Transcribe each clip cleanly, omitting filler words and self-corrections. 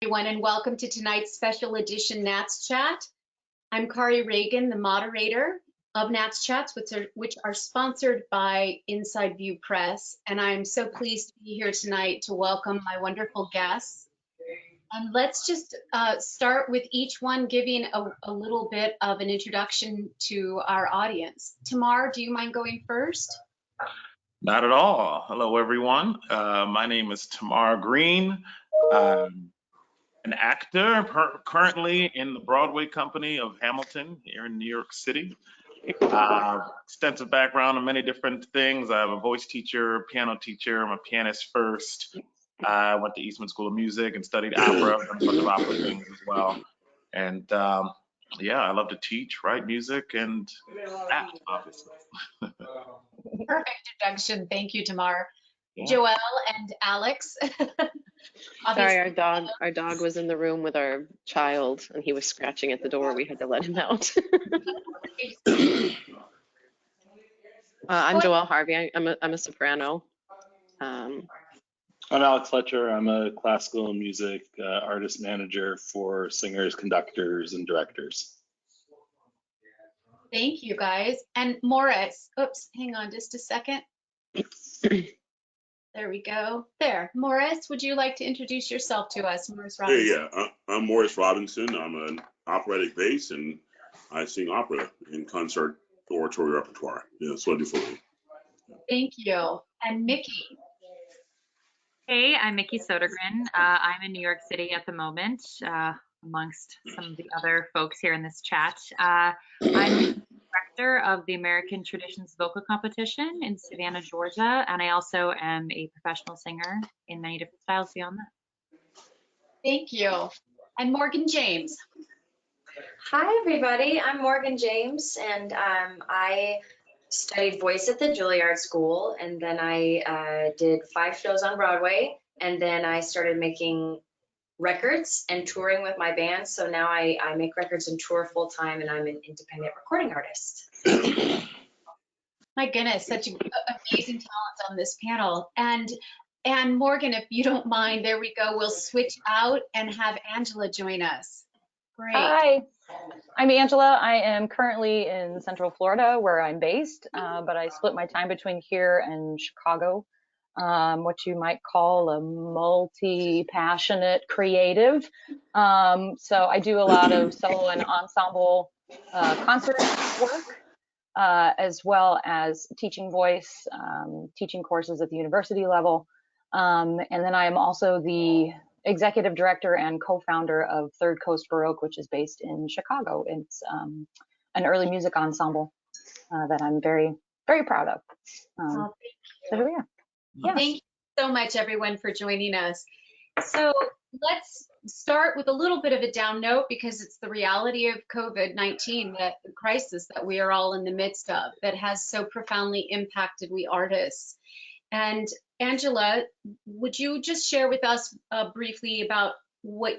everyone, and welcome to tonight's special edition Nats Chat. I'm Kari Reagan, the moderator of Nats Chats, which are sponsored by Inside View Press, and I'm so pleased to be here tonight to welcome my wonderful guests. And let's just start with each one giving a little bit of an introduction to our audience. Tamar, do you mind going first? Not at all. Hello, everyone. My name is Tamar Greene. I'm an actor currently in the Broadway company of Hamilton here in New York City. Extensive background in many different things. I'm a voice teacher, piano teacher. I'm a pianist first. I went to Eastman School of Music and studied opera, and a bunch of opera things as well. And yeah, I love to teach, write music, and act, obviously. Perfect introduction. Thank you, Tamar. Yeah. Joelle and Alex. Sorry, our dog was in the room with our child, and he was scratching at the door. We had to let him out. I'm Joelle Harvey. I'm a soprano. I'm Alex Fletcher. I'm a classical music artist manager for singers, conductors, and directors. Thank you, guys. And Morris, oops, hang on just a second. There we go. There, Morris, would you like to introduce yourself to us, Morris Robinson? Hey, yeah, I'm Morris Robinson. I'm an operatic bass, and I sing opera in concert oratory repertoire. Yeah, that's what I do for me. Thank you. And Mikki. Hey, I'm Mikki Sodergren. I'm in New York City at the moment, amongst some of the other folks here in this chat. I'm director of the American Traditions Vocal Competition in Savannah, Georgia, and I also am a professional singer in many different styles beyond that. Thank you. And Morgan James. Hi, everybody. I'm Morgan James, and I studied voice at the Juilliard School, and then I did 5 shows on Broadway, and then I started making records and touring with my band. So now I make records and tour full time, and I'm an independent recording artist. My goodness, such amazing talents on this panel. And Morgan, if you don't mind, there we go. We'll switch out and have Angela join us. Great. Hi, I'm Angela. I am currently in Central Florida where I'm based, but I split my time between here and Chicago. What you might call a multi-passionate creative. So I do a lot of solo and ensemble concert work, as well as teaching voice, teaching courses at the university level. And then I am also the executive director and co-founder of Third Coast Baroque, which is based in Chicago. It's an early music ensemble that I'm very, very proud of. So here we are. Yeah. Thank you so much, everyone, for joining us. So let's start with a little bit of a down note, because it's the reality of COVID-19, that the crisis that we are all in the midst of, that has so profoundly impacted we artists. And Angela, would you just share with us briefly about what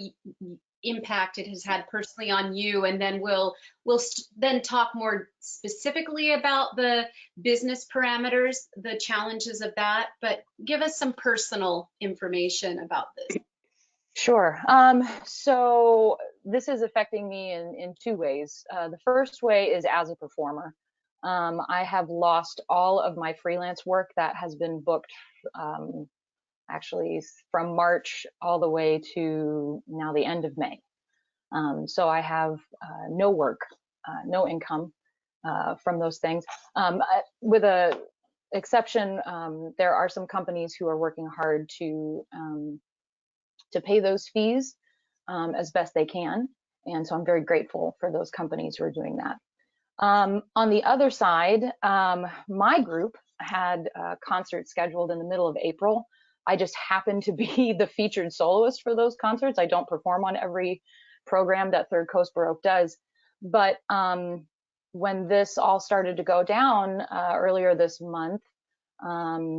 impact it has had personally on you, and then we'll then talk more specifically about the business parameters, the challenges of that, but give us some personal information about this. Sure. So this is affecting me in 2 ways. The first way is as a performer. I have lost all of my freelance work that has been booked actually from March all the way to now the end of May. So I have no work, no income from those things. With a exception, there are some companies who are working hard to pay those fees as best they can. And so I'm very grateful for those companies who are doing that. On the other side, my group had a concert scheduled in the middle of April. I just happened to be the featured soloist for those concerts. I don't perform on every program that Third Coast Baroque does. But when this all started to go down earlier this month, I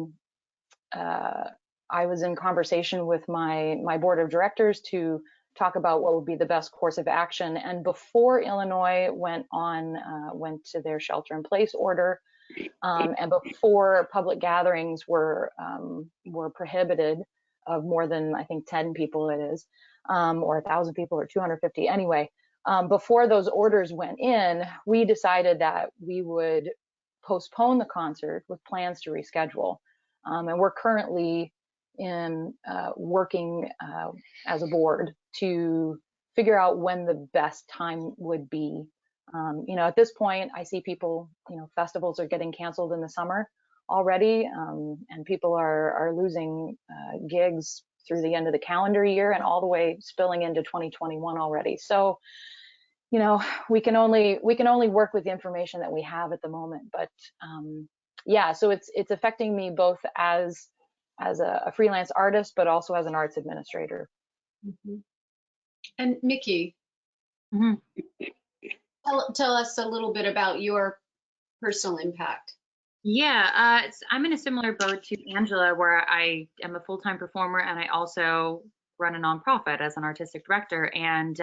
was in conversation with my board of directors to talk about what would be the best course of action. And before Illinois went to their shelter-in-place order, and before public gatherings were prohibited, of more than, I think, 10 people it is, or 1,000 people or 250. Anyway, before those orders went in, we decided that we would postpone the concert with plans to reschedule. And we're currently working as a board to figure out when the best time would be. At this point, I see people, festivals are getting canceled in the summer already, and people are losing gigs through the end of the calendar year and all the way spilling into 2021 already. So, we can only work with the information that we have at the moment. But yeah, so it's affecting me both as a freelance artist, but also as an arts administrator. Mm-hmm. And Mikki, tell us a little bit about your personal impact. Yeah, I'm in a similar boat to Angela, where I am a full-time performer and I also run a nonprofit as an artistic director. And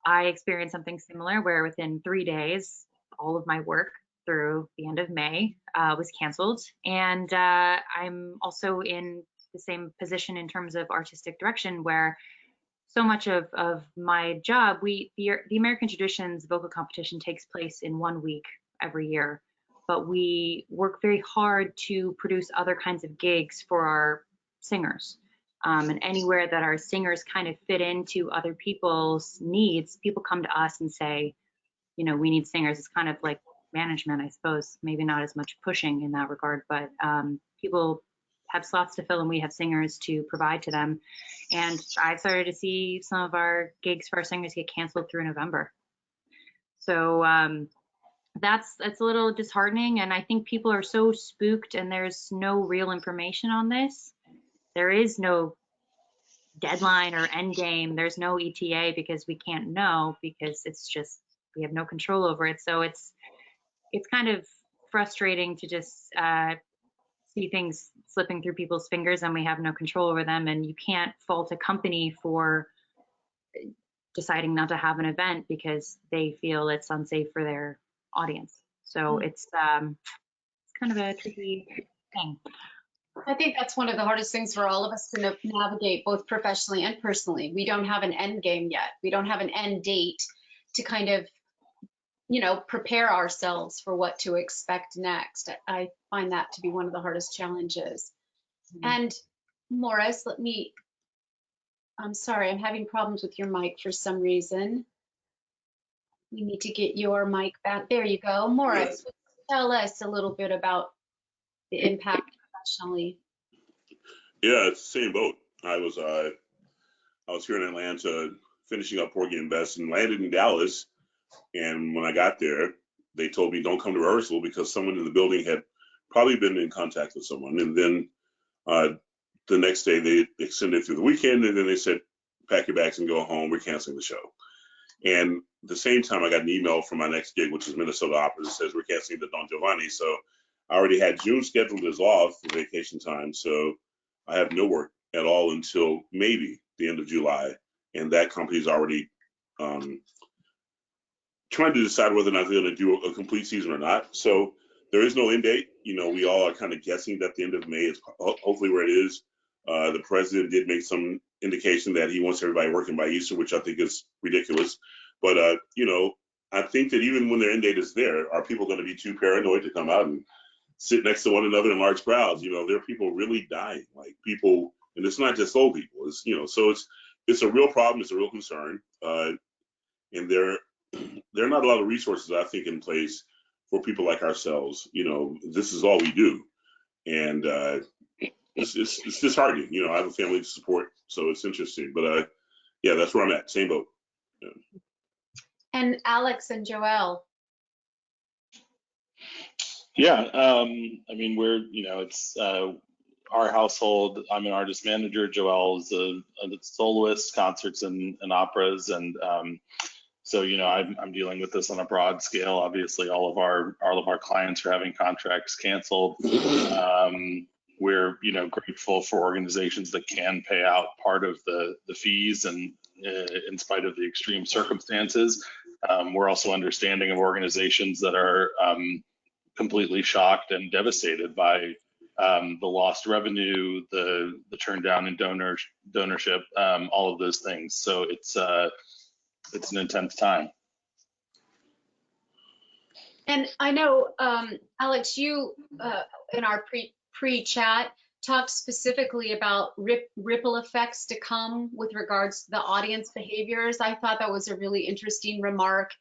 I experienced something similar where within 3 days, all of my work through the end of May was canceled. And I'm also in the same position in terms of artistic direction, where so much of my job, the American Traditions vocal competition takes place in 1 week every year, but we work very hard to produce other kinds of gigs for our singers. And anywhere that our singers kind of fit into other people's needs, people come to us and say, we need singers. It's kind of like management, I suppose, maybe not as much pushing in that regard, but people have slots to fill and we have singers to provide to them. And I started to see some of our gigs for our singers get canceled through November. So that's a little disheartening. And I think people are so spooked and there's no real information on this. There is no deadline or end game. There's no ETA because we can't know, because it's just, we have no control over it. So it's kind of frustrating to just see things slipping through people's fingers and we have no control over them. And you can't fault a company for deciding not to have an event because they feel it's unsafe for their audience. So it's kind of a tricky thing. I think that's one of the hardest things for all of us to navigate, both professionally and personally. We don't have an end game yet. We don't have an end date to kind of, prepare ourselves for what to expect next. I find that to be one of the hardest challenges. And Morris, I'm sorry, I'm having problems with your mic for some reason. We need to get your mic back. There you go. Morris, tell us a little bit about the impact professionally. Yeah, it's the same boat. I was here in Atlanta finishing up Porgy and Bess and landed in Dallas. And when I got there, they told me don't come to rehearsal because someone in the building had probably been in contact with someone. And then the next day they extended through the weekend, and then they said, pack your bags and go home. We're canceling the show. And at the same time, I got an email from my next gig, which is Minnesota Opera, that says we're canceling the Don Giovanni. So I already had June scheduled as off for vacation time. So I have no work at all until maybe the end of July. And that company's already trying to decide whether or not they're going to do a complete season or not. So there is no end date. We all are kind of guessing that the end of May is hopefully where it is. The president did make some indication that he wants everybody working by Easter, which I think is ridiculous. But, I think that even when their end date is there, are people going to be too paranoid to come out and sit next to one another in large crowds? There are people really dying, like people, and it's not just old people. It's, so it's a real problem. It's a real concern. And there are not a lot of resources, I think, in place for people like ourselves. This is all we do. And it's disheartening. I have a family to support, so it's interesting. But yeah, that's where I'm at. Same boat. Yeah. And Alex and Joelle. Yeah, we're, it's our household. I'm an artist manager. Joelle is a soloist, concerts and operas, and so I'm dealing with this on a broad scale. Obviously, all of our clients are having contracts canceled. We're grateful for organizations that can pay out part of the fees, and in spite of the extreme circumstances. We're also understanding of organizations that are completely shocked and devastated by the lost revenue, the turn down in donorship, all of those things. So it's an intense time. And I know, Alex, you in our pre-chat talked specifically about ripple effects to come with regards to the audience behaviors. I thought that was a really interesting remark,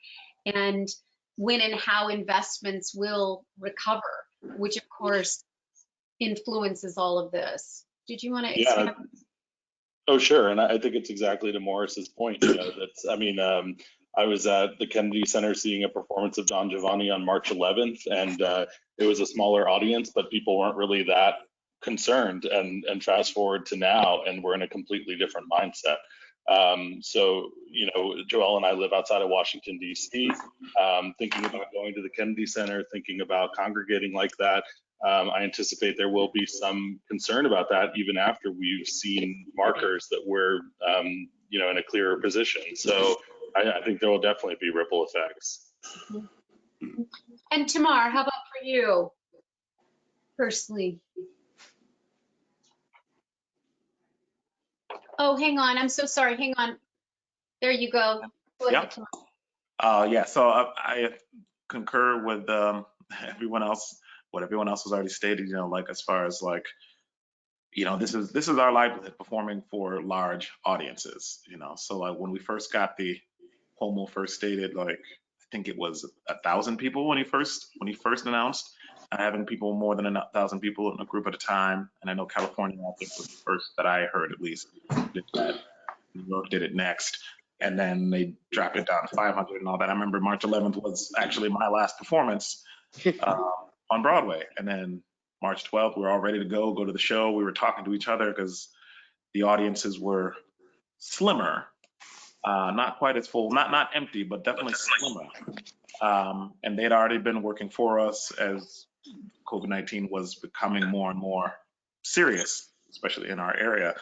and when and how investments will recover, which of course influences all of this. Did you want to expand? Yeah. Oh, sure. And I think it's exactly to Morris's point. You know, that's, I mean, I was at the Kennedy Center seeing a performance of Don Giovanni on March 11th, and it was a smaller audience, but people weren't really that concerned. And fast forward to now, and we're in a completely different mindset. So, you know, Joelle and I live outside of Washington, D.C., thinking about going to the Kennedy Center, thinking about congregating like that. I anticipate there will be some concern about that even after we've seen markers that we're, you know, in a clearer position. So I think there will definitely be ripple effects. And Tamar, how about for you personally? Oh, hang on. I'm so sorry. Hang on. There you go. Go ahead, Tamar. Yeah, so I concur with everyone else, what everyone else has already stated, you know, like as far as like, you know, this is our livelihood, performing for large audiences, you know. So like when we first got the Homo first stated, like I think it was 1,000 people when he first announced having people more than 1,000 people in a group at a time. And I know California, I think, was the first that I heard at least did that. New York did it next. And then they dropped it down to 500 and all that. I remember March 11th was actually my last performance on Broadway. And then March 12th, we were all ready to go to the show. We were talking to each other because the audiences were slimmer, not quite as full, not empty, but definitely slimmer. And they'd already been working for us as COVID-19 was becoming more and more serious, especially in our area.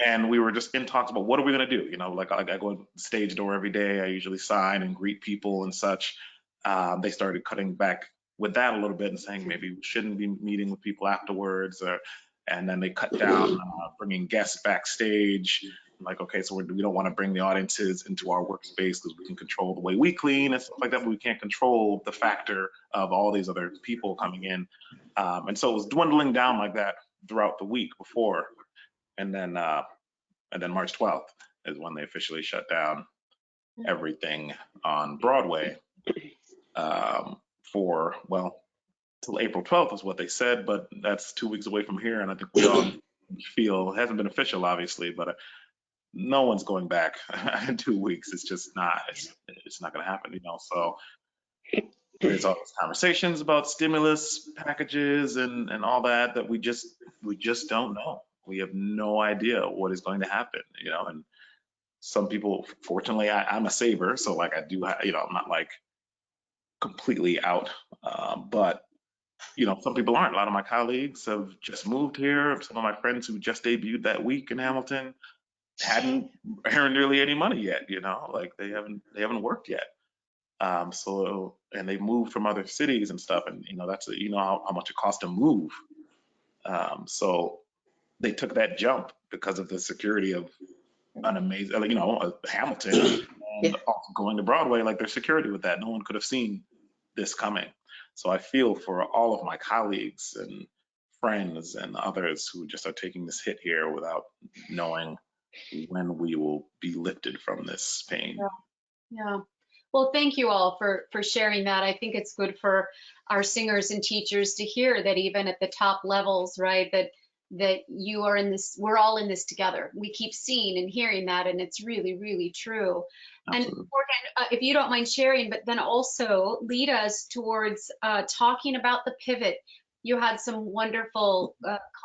And we were just in talks about what are we going to do? You know, like I go to the stage door every day. I usually sign and greet people and such. They started cutting back with that a little bit and saying maybe we shouldn't be meeting with people afterwards. And then they cut down bringing guests backstage. Like, okay, so we don't want to bring the audiences into our workspace because we can control the way we clean and stuff like that, but we can't control the factor of all these other people coming in. And so it was dwindling down like that throughout the week before. And then March 12th is when they officially shut down everything on Broadway for, well, till April 12th is what they said, but that's 2 weeks away from here. And I think we all feel, it hasn't been official, obviously, but no one's going back in 2 weeks. It's just not, it's not going to happen, you know? So there's all those conversations about stimulus packages and all that we just don't know. We have no idea what is going to happen, you know? And some people, fortunately, I'm a saver. So like I do, you know, I'm not like completely out, but you know, some people aren't. A lot of my colleagues have just moved here. Some of my friends who just debuted that week in Hamilton hadn't earned nearly any money yet, you know, like they haven't worked yet. So, and they moved from other cities and stuff. And, you know, that's, you know, how much it costs to move. So they took that jump because of the security of an amazing, you know, Hamilton and also going to Broadway, like their security with that. No one could have seen this coming. So I feel for all of my colleagues and friends and others who just are taking this hit here without knowing when we will be lifted from this pain. Yeah. Well, thank you all for sharing that. I think it's good for our singers and teachers to hear that even at the top levels, right, that you are in this, we're all in this together. We keep seeing and hearing that, and it's really, really true. Absolutely. And Morgan, if you don't mind sharing, but then also lead us towards talking about the pivot. You had some wonderful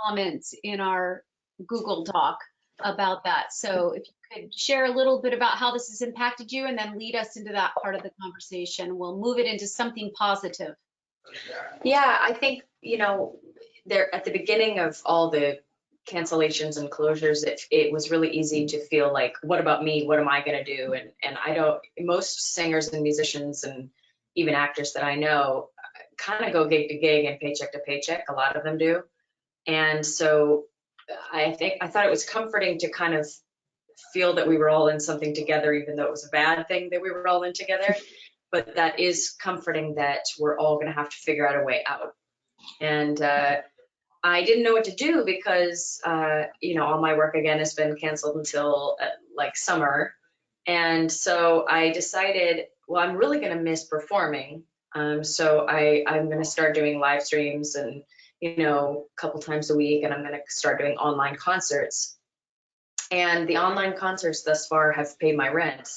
comments in our Google Doc about that. So if you could share a little bit about how this has impacted you and then lead us into that part of the conversation. We'll move it into something positive. Yeah, I think, you know, there at the beginning of all the cancellations and closures, it was really easy to feel like, what about me? What am I going to do? And I don't, most singers and musicians and even actors that I know kind of go gig to gig and paycheck to paycheck. A lot of them do. And so I thought it was comforting to kind of feel that we were all in something together, even though it was a bad thing that we were all in together. But that is comforting that we're all going to have to figure out a way out. And I didn't know what to do because, all my work again has been canceled until like summer. And so I decided, well, I'm really going to miss performing. So I'm going to start doing live streams and, a couple times a week, and I'm going to start doing online concerts. And the online concerts thus far have paid my rent.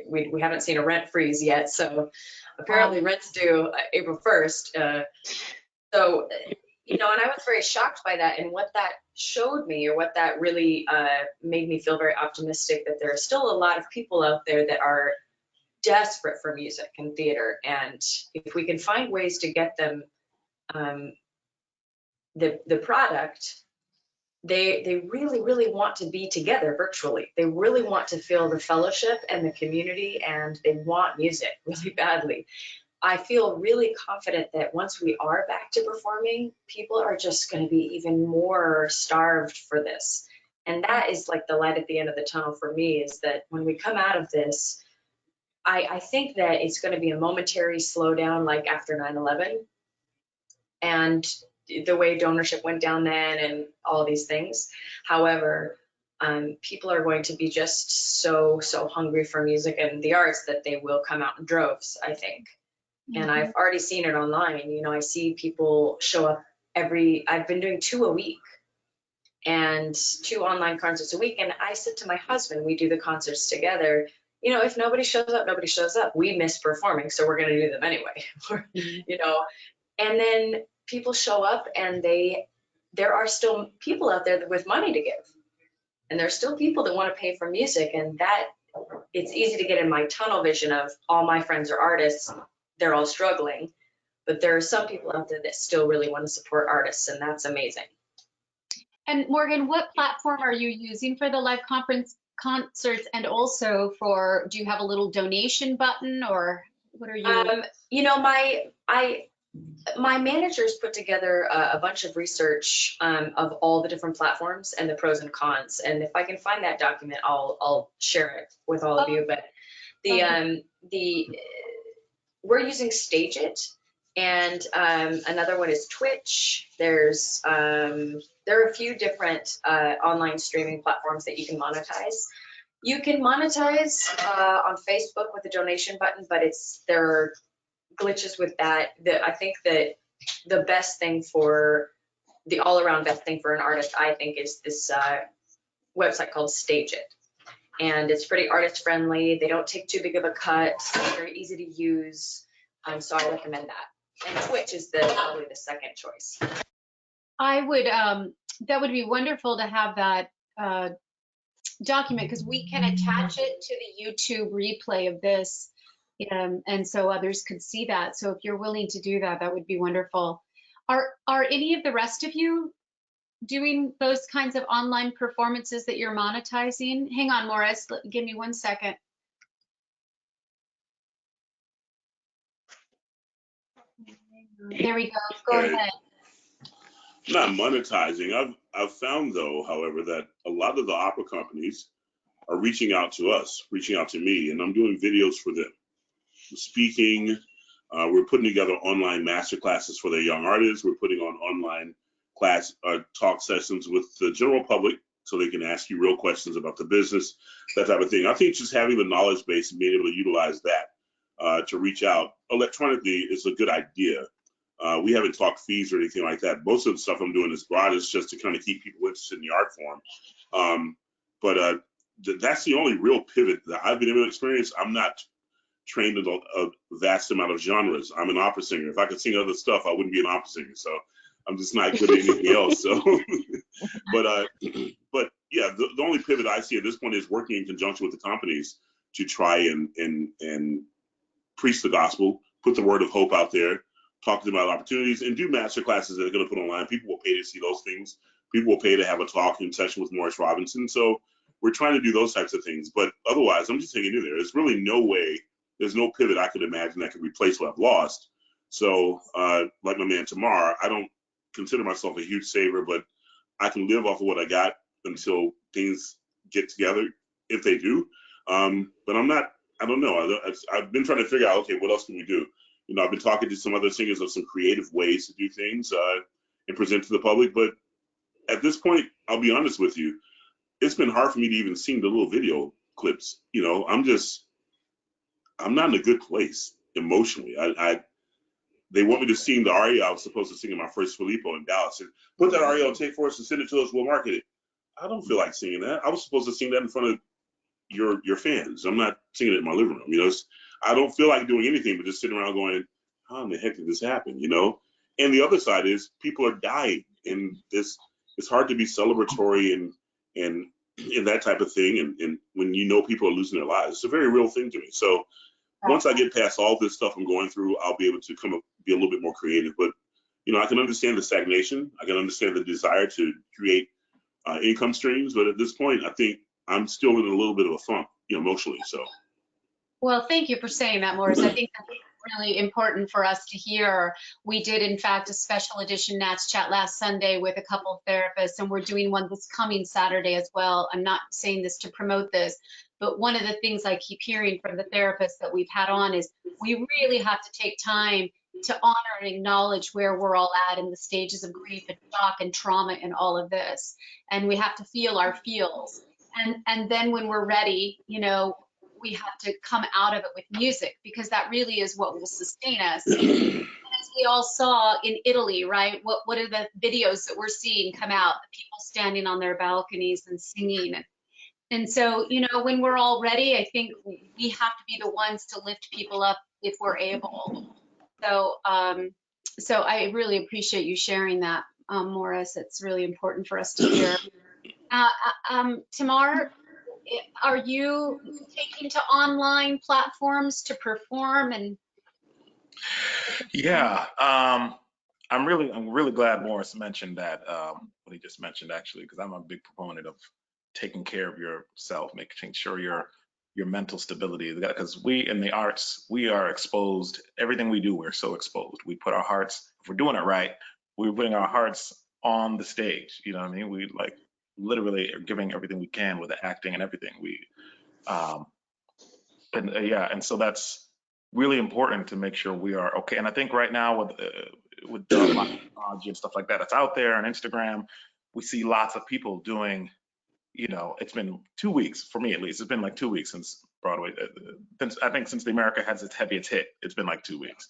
We haven't seen a rent freeze yet. So apparently rent's due April 1st. And I was very shocked by that, and what that showed me, or what that really made me feel very optimistic, that there are still a lot of people out there that are desperate for music and theater. And if we can find ways to get them the product, they really, really want to be together virtually. They really want to feel the fellowship and the community, and they want music really badly. I feel really confident that once we are back to performing, people are just going to be even more starved for this. And that is like the light at the end of the tunnel for me, is that when we come out of this, I think that it's going to be a momentary slowdown, like after 9/11, and the way donorship went down then and all these things. However, people are going to be just so hungry for music and the arts that they will come out in droves, I think. And I've already seen it online. I see people show up I've been doing 2 a week, and 2 online concerts a week. And I said to my husband, we do the concerts together, if nobody shows up, nobody shows up. We miss performing, so we're going to do them anyway. And then people show up, and there are still people out there with money to give. And there's still people that want to pay for music. And that, it's easy to get in my tunnel vision of all my friends are artists. They're all struggling, but there are some people out there that still really want to support artists, and that's amazing. And Morgan, what platform are you using for the live concerts, and also do you have a little donation button, or what are you? My managers put together a bunch of research of all the different platforms and the pros and cons. And if I can find that document, I'll share it with all of you. But we're using Stage It, and another one is Twitch. There are a few different online streaming platforms that you can monetize. You can monetize on Facebook with a donation button, but there are glitches with that. I think that the best thing the all-around best thing for an artist, I think, is this website called Stage It. And it's pretty artist friendly. They don't take too big of a cut. It's very easy to use. So I recommend that. And Twitch is probably the second choice. I would, that would be wonderful to have that document, because we can attach it to the YouTube replay of this, and so others could see that. So if you're willing to do that, that would be wonderful. Are any of the rest of you doing those kinds of online performances that you're monetizing? Hang on, Morris, give me 1 second. There we go. Go ahead. Not monetizing. I've found, though, however, that a lot of the opera companies are reaching out to us, reaching out to me, and I'm doing videos for them. Speaking, we're putting together online master classes for their young artists. We're putting on online talk sessions with the general public, so they can ask you real questions about the business, that type of thing. I think just having the knowledge base and being able to utilize that to reach out electronically is a good idea. We haven't talked fees or anything like that. Most of the stuff I'm doing is broad. It's just to kind of keep people interested in the art form. But that's the only real pivot that I've been able to experience. I'm not trained in a vast amount of genres. I'm an opera singer. If I could sing other stuff, I wouldn't be an opera singer. So I'm just not good at anything else. So, but yeah, the only pivot I see at this point is working in conjunction with the companies to try and preach the gospel, put the word of hope out there, talk to them about opportunities, and do master classes that are going to put online. People will pay to see those things. People will pay to have a talking session with Morris Robinson. So we're trying to do those types of things. But otherwise, I'm just taking you there. There's really no way, there's no pivot I could imagine that could replace what I've lost. So like my man Tamar, I don't consider myself a huge saver, but I can live off of what I got until things get together, if they do. But I'm not, I don't know. I've been trying to figure out, okay, what else can we do? You know, I've been talking to some other singers of some creative ways to do things and present to the public. But at this point, I'll be honest with you, it's been hard for me to even sing the little video clips. You know, I'm not in a good place emotionally. They want me to sing the aria I was supposed to sing in my first Filippo in Dallas. And put that aria on tape for us and send it to us. We'll market it. I don't feel like singing that. I was supposed to sing that in front of your fans. I'm not singing it in my living room. You know, I don't feel like doing anything but just sitting around going, how in the heck did this happen? You know. And the other side is people are dying, and it's hard to be celebratory and that type of thing. And when you know people are losing their lives, it's a very real thing to me. So once I get past all this stuff I'm going through, I'll be able to come up, be a little bit more creative. But, you know, I can understand the stagnation. I can understand the desire to create income streams. But at this point, I think I'm still in a little bit of a funk, you know, emotionally. So. Well, thank you for saying that, Morris. I think that's really important for us to hear. We did, in fact, a special edition Nats Chat last Sunday with a couple of therapists, and we're doing one this coming Saturday as well. I'm not saying this to promote this, but one of the things I keep hearing from the therapists that we've had on is we really have to take time to honor and acknowledge where we're all at in the stages of grief and shock and trauma and all of this. And we have to feel our feels. And then when we're ready, you know, we have to come out of it with music, because that really is what will sustain us. And as we all saw in Italy, right? What are the videos that we're seeing come out? The people standing on their balconies and singing. And so, you know, when we're all ready, I think we have to be the ones to lift people up if we're able. So, so I really appreciate you sharing that, Morris. It's really important for us to hear. Tamar, are you taking to online platforms to perform? And Yeah, I'm really glad Morris mentioned that, what he just mentioned, actually, because I'm a big proponent of taking care of yourself, making sure your mental stability, because we in the arts, we are exposed. Everything we do, we're so exposed. We put our hearts, if we're doing it right, we're putting our hearts on the stage. You know what I mean? We like literally are giving everything we can with the acting and everything. And so that's really important to make sure we are okay. And I think right now with the technology and stuff like that, it's out there on Instagram. We see lots of people doing, you know, it's been 2 weeks for me, at least. It's been like 2 weeks since Broadway. I think since the America has its heaviest hit, it's been like 2 weeks.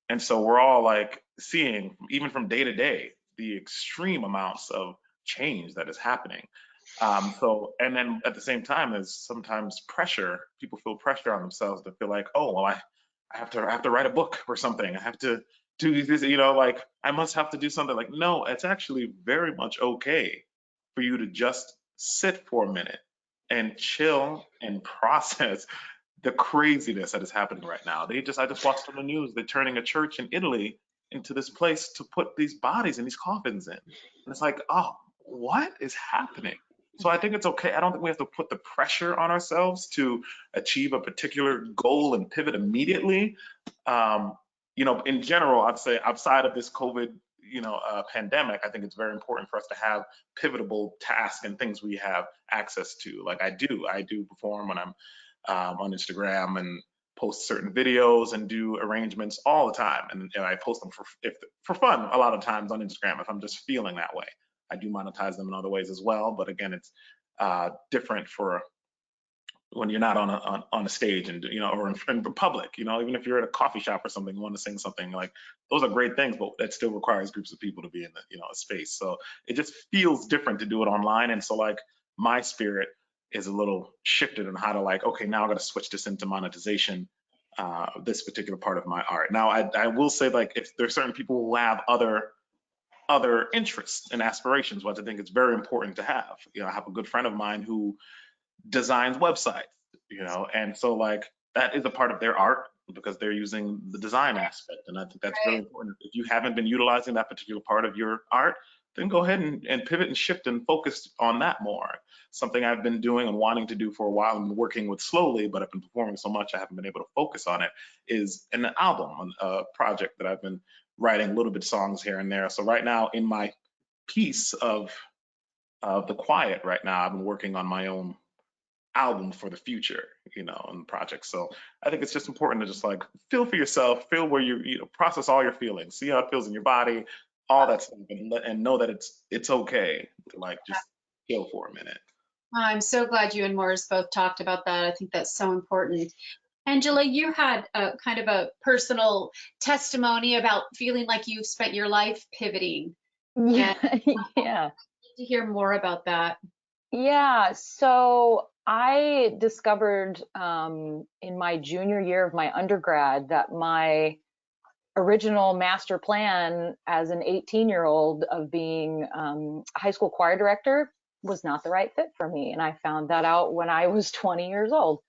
And so we're all like seeing, even from day to day, the extreme amounts of change that is happening. And then at the same time, there's sometimes pressure. People feel pressure on themselves to feel like, oh, well, I have to write a book or something. I have to do this, you know, like I must have to do something. Like, no, it's actually very much okay for you to just sit for a minute and chill and process the craziness that is happening right now. I just watched on the news, they're turning a church in Italy into this place to put these bodies in these coffins in. And it's like, oh, what is happening? So I think it's okay. I don't think we have to put the pressure on ourselves to achieve a particular goal and pivot immediately. You know, in general, I'd say outside of this COVID, you know, pandemic, I think it's very important for us to have pivotable tasks and things we have access to. Like I do perform when I'm on Instagram and post certain videos and do arrangements all the time. And I post them for fun a lot of times on Instagram if I'm just feeling that way. I do monetize them in other ways as well, but again, it's different for when you're not on a stage and, you know, or in public, you know, even if you're at a coffee shop or something, you want to sing something, like those are great things, but that still requires groups of people to be in the, you know, a space. So it just feels different to do it online. And so like my spirit is a little shifted on how to like, okay, now I got to switch this into monetization, this particular part of my art. Now I will say, like, if there's certain people who have other interests and aspirations, which I think it's very important to have. You know, I have a good friend of mine who designs websites, you know, and so like that is a part of their art because they're using the design aspect. And I think that's really important. If you haven't been utilizing that particular part of your art, then go ahead and pivot and shift and focus on that more. Something I've been doing and wanting to do for a while and working with slowly, but I've been performing so much I haven't been able to focus on it, is an album, a project that I've been writing a little bit songs here and there. So right now in my piece of the quiet right now, I've been working on my own album for the future, and project. So I think it's just important to just like feel for yourself, feel where process all your feelings, see how it feels in your body, all that stuff, and know that it's okay to like just feel for a minute. I'm so glad you and Morris both talked about that. I think that's so important. Angela, you had a kind of a personal testimony about feeling like you've spent your life pivoting. Yeah. And Yeah. to hear more about that. Yeah. So I discovered in my junior year of my undergrad that my original master plan as an 18-year-old of being a high school choir director was not the right fit for me. And I found that out when I was 20 years old.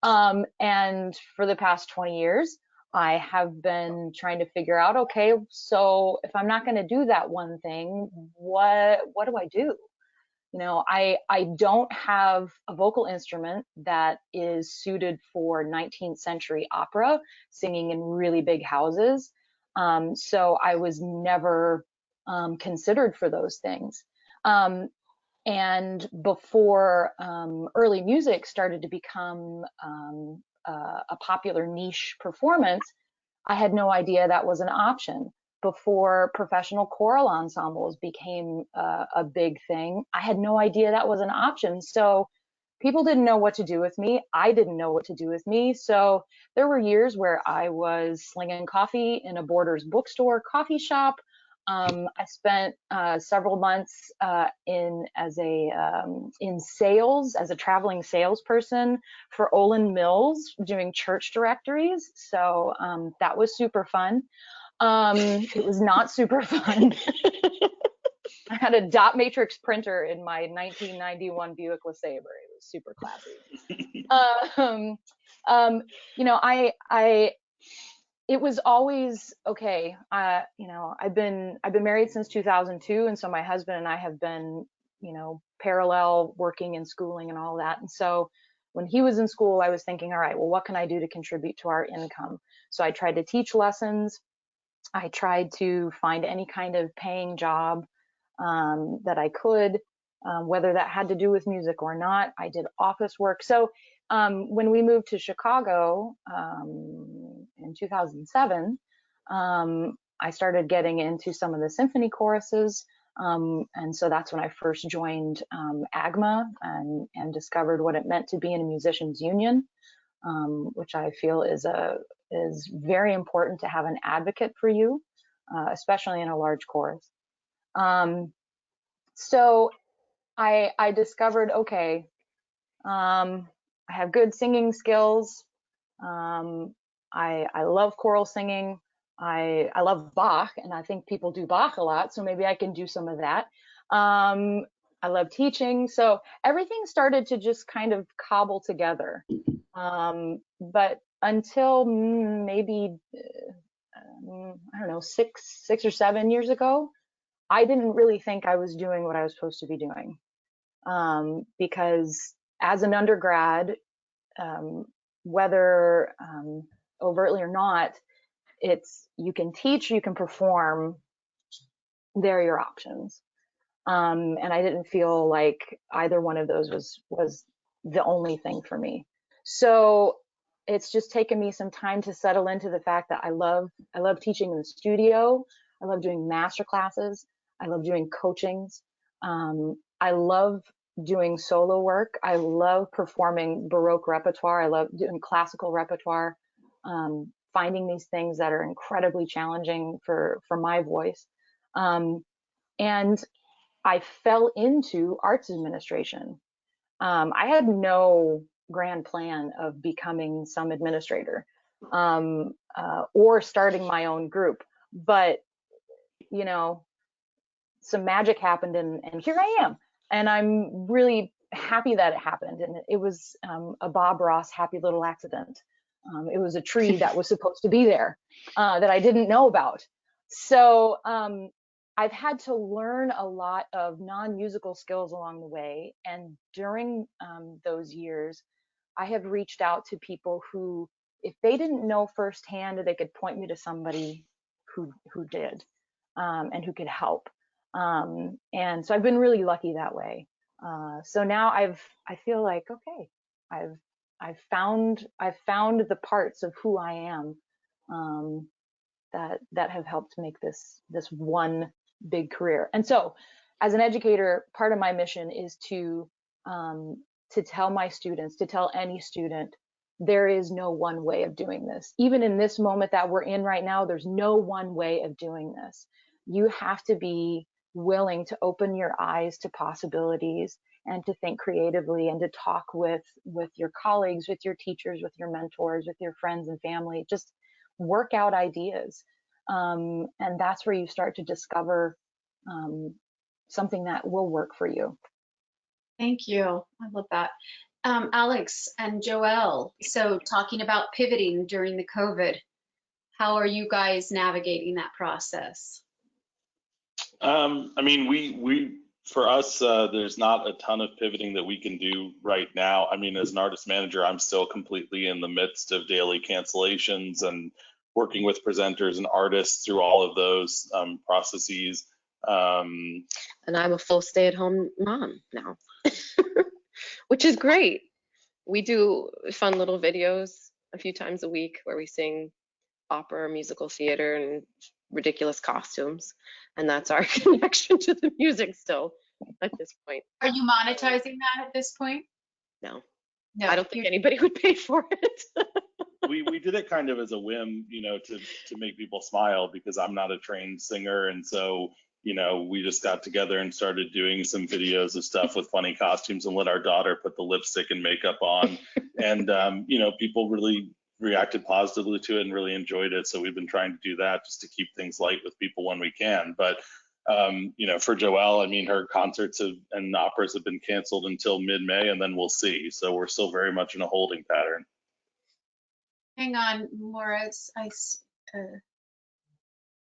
And for the past 20 years, I have been trying to figure out, okay, so if I'm not going to do that one thing, what do I do? I don't have a vocal instrument that is suited for 19th century opera, singing in really big houses. So I was never considered for those things. And before early music started to become a popular niche performance, I had no idea that was an option. Before professional choral ensembles became a big thing, I had no idea that was an option. So people didn't know what to do with me. I didn't know what to do with me. So there were years where I was slinging coffee in a Borders bookstore coffee shop. I spent several months in sales as a traveling salesperson for Olin Mills doing church directories. So that was super fun. It was not super fun. I had a dot matrix printer in my 1991 Buick LeSabre. It was super classy. It was always okay. I've been married since 2002, and so my husband and I have been, parallel working and schooling and all that. And so when he was in school, I was thinking, all right, well, what can I do to contribute to our income? So I tried to teach lessons. I tried to find any kind of paying job that I could, whether that had to do with music or not. I did office work. So when we moved to Chicago in 2007, I started getting into some of the symphony choruses. And so that's when I first joined AGMA and discovered what it meant to be in a musicians union, which I feel is very important to have an advocate for you, especially in a large chorus. So I discovered, okay, I have good singing skills. I love choral singing. I love Bach, and I think people do Bach a lot, so maybe I can do some of that. I love teaching. So everything started to just kind of cobble together. But until maybe, I don't know, six or 7 years ago, I didn't really think I was doing what I was supposed to be doing. Because as an undergrad, whether overtly or not, you can teach, you can perform, they're your options. And I didn't feel like either one of those was the only thing for me. So it's just taken me some time to settle into the fact that I love teaching in the studio. I love doing master classes. I love doing coachings. I love doing solo work. I love performing Baroque repertoire. I love doing classical repertoire, finding these things that are incredibly challenging for my voice. And I fell into arts administration. I had no grand plan of becoming some administrator or starting my own group, but some magic happened, and here I am. And I'm really happy that it happened. And it was a Bob Ross happy little accident. It was a tree that was supposed to be there that I didn't know about. So I've had to learn a lot of non-musical skills along the way. And during those years, I have reached out to people who, if they didn't know firsthand, they could point me to somebody who did, and who could help. And so I've been really lucky that way. So now I feel like, okay, I've found the parts of who I am, that have helped make this one big career. And so, as an educator, part of my mission is to tell my students, to tell any student, there is no one way of doing this. Even in this moment that we're in right now, there's no one way of doing this. You have to be willing to open your eyes to possibilities and to think creatively and to talk with your colleagues, with your teachers, with your mentors, with your friends and family. Just work out ideas. And that's where you start to discover something that will work for you. Thank you. I love that. Alex and Joelle, so talking about pivoting during the COVID, how are you guys navigating that process? I mean, we for us, there's not a ton of pivoting that we can do right now. I mean, as an artist manager, I'm still completely in the midst of daily cancellations and working with presenters and artists through all of those processes. And I'm a full stay-at-home mom now, which is great. We do fun little videos a few times a week where we sing opera, musical theater, and ridiculous costumes. And that's our connection to the music still at this point. Are you monetizing that at this point? No, No. I don't think anybody would pay for it. We did it kind of as a whim, you know, to make people smile, because I'm not a trained singer. And so, you know, we just got together and started doing some videos of stuff with funny costumes and let our daughter put the lipstick and makeup on. And, you know, people really reacted positively to it and really enjoyed it. So we've been trying to do that just to keep things light with people when we can. But, you know, for Joelle, I mean, her concerts and operas have been canceled until mid-May, and then we'll see. So we're still very much in a holding pattern. Hang on, Morris.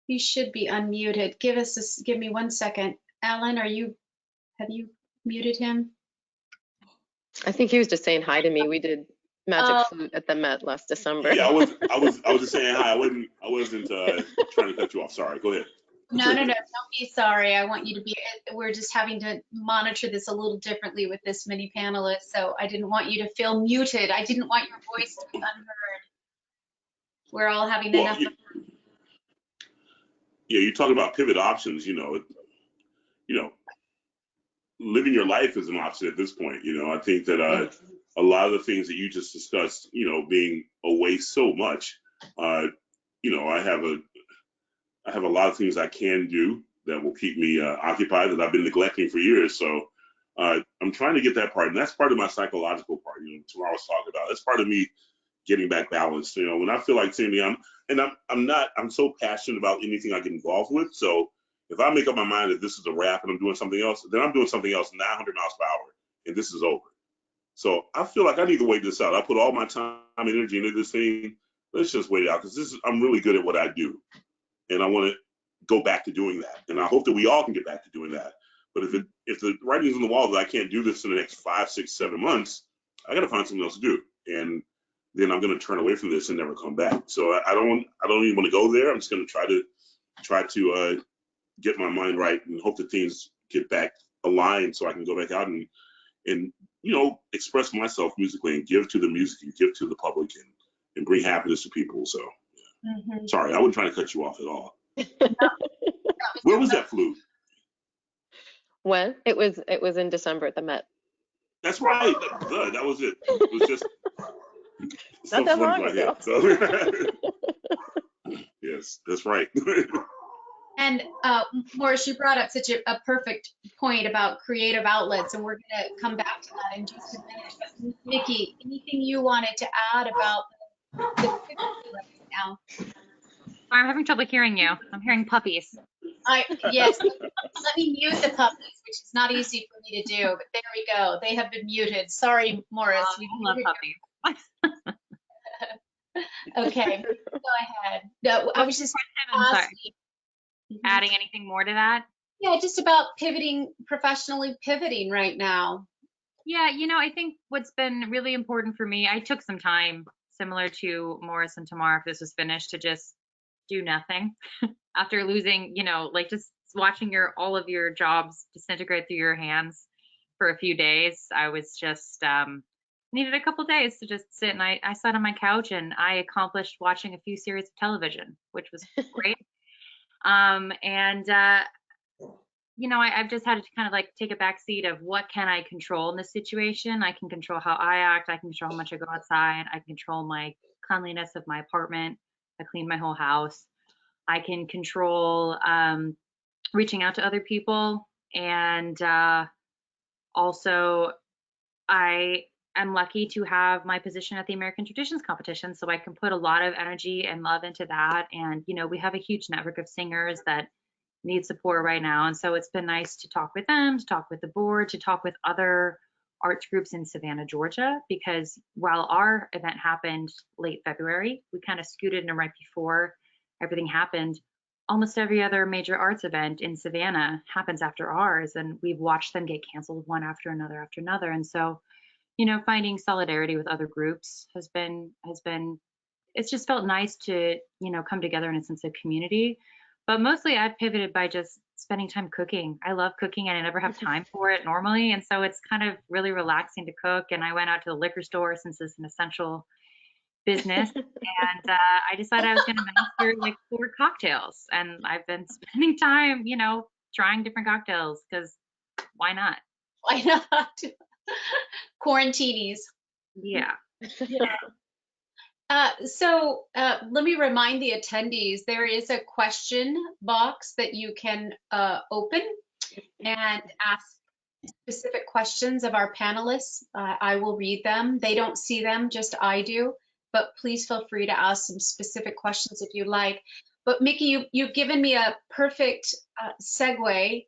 You should be unmuted. Give me 1 second. Alan, have you muted him? I think he was just saying hi to me. We did Magic Flute at the Met last December. Yeah, I was just saying hi. I wasn't trying to cut you off. Sorry. Go ahead. No. Don't be sorry. I want you to be. We're just having to monitor this a little differently with this many panelists, so I didn't want you to feel muted. I didn't want your voice to be unheard. We're all having enough. Yeah, you talk about pivot options. You know, living your life is an option at this point. You know, I think that a lot of the things that you just discussed, you know, being away so much, you know, I have a lot of things I can do that will keep me occupied that I've been neglecting for years. So I'm trying to get that part, and that's part of my psychological part. You know, Tamar was talking about. That's part of me getting back balanced. You know, when I feel like Cindy, I'm so passionate about anything I get involved with. So if I make up my mind that this is a wrap and I'm doing something else, then I'm doing something else 900 miles per hour, and this is over. So I feel like I need to wait this out. I put all my time and energy into this thing. Let's just wait it out, because I'm really good at what I do, and I want to go back to doing that. And I hope that we all can get back to doing that. But if the writing's on the wall that I can't do this in the next 5, 6, 7 months, I got to find something else to do. And then I'm going to turn away from this and never come back. So I don't even want to go there. I'm just going to try to get my mind right and hope that things get back aligned so I can go back out and you know, express myself musically and give to the music and give to the public and bring happiness to people. So sorry, I wasn't trying to cut you off at all. Where was that flute? When? It was in December at the Met. That's right. Good. That was it. It was just not that long ago. So, yes, that's right. And Morris, you brought up such a perfect point about creative outlets, and we're going to come back to that in just a minute. But Mikki, anything you wanted to add about the right now? I'm having trouble hearing you. I'm hearing puppies. Yes, let me mute the puppies, which is not easy for me to do, but there we go. They have been muted. Sorry, Morris. We love puppies. Okay, go ahead. No, I was just asking, adding anything more to that? Yeah, just about professionally pivoting right now. Yeah, I think what's been really important for me, I took some time, similar to Morris and Tamar, if this was finished, to just do nothing after losing, like just watching all of your jobs disintegrate through your hands for a few days. I was just needed a couple days to just sit, and I sat on my couch and I accomplished watching a few series of television, which was great. I've just had to kind of like take a back seat of what can I control in this situation. I can control how I act. I can control how much I go outside. I can control my cleanliness of my apartment. I cleaned my whole house. I can control reaching out to other people. And also, I am lucky to have my position at the American Traditions Competition, so I can put a lot of energy and love into that. And, we have a huge network of singers that need support right now. And so it's been nice to talk with them, to talk with the board, to talk with other arts groups in Savannah, Georgia, because while our event happened late February, we kind of scooted in right before everything happened. Almost every other major arts event in Savannah happens after ours, and we've watched them get canceled one after another after another. And so, finding solidarity with other groups has been, it's just felt nice to, come together in a sense of community. But mostly I've pivoted by just spending time cooking. I love cooking and I never have time for it normally. And so it's kind of really relaxing to cook. And I went out to the liquor store since it's an essential business. And I decided I was going to master like 4 cocktails. And I've been spending time, trying different cocktails because why not? Why not? Quarantinis. Yeah. So let me remind the attendees, there is a question box that you can open and ask specific questions of our panelists. I will read them. They don't see them, just I do. But please feel free to ask some specific questions if you like. But Mikki, you've given me a perfect segue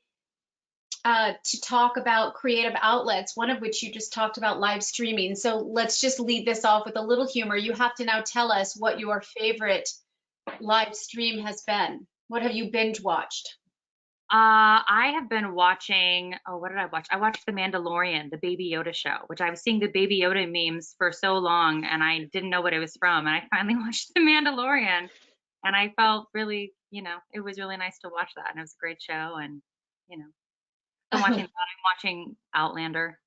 to talk about creative outlets, one of which you just talked about live streaming. So let's just lead this off with a little humor. You have to now tell us what your favorite live stream has been. What have you binge watched? I have been watching, what did I watch? I watched The Mandalorian, the Baby Yoda show, which I was seeing the Baby Yoda memes for so long and I didn't know what it was from. And I finally watched The Mandalorian and I felt really, it was really nice to watch that. And it was a great show. And, I'm watching that. I'm watching Outlander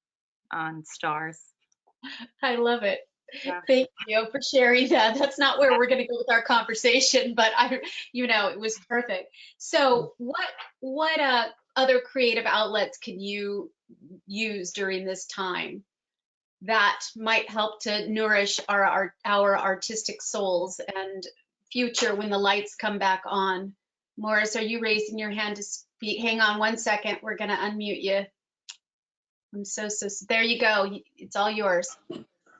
on Stars. I love it. Yeah. Thank you for sharing that. That's not where we're going to go with our conversation, but it was perfect. So what other creative outlets can you use during this time that might help to nourish our artistic souls and future when the lights come back on? Morris, are you raising your hand to speak? Hang on one second. We're going to unmute you. I'm so there you go. It's all yours.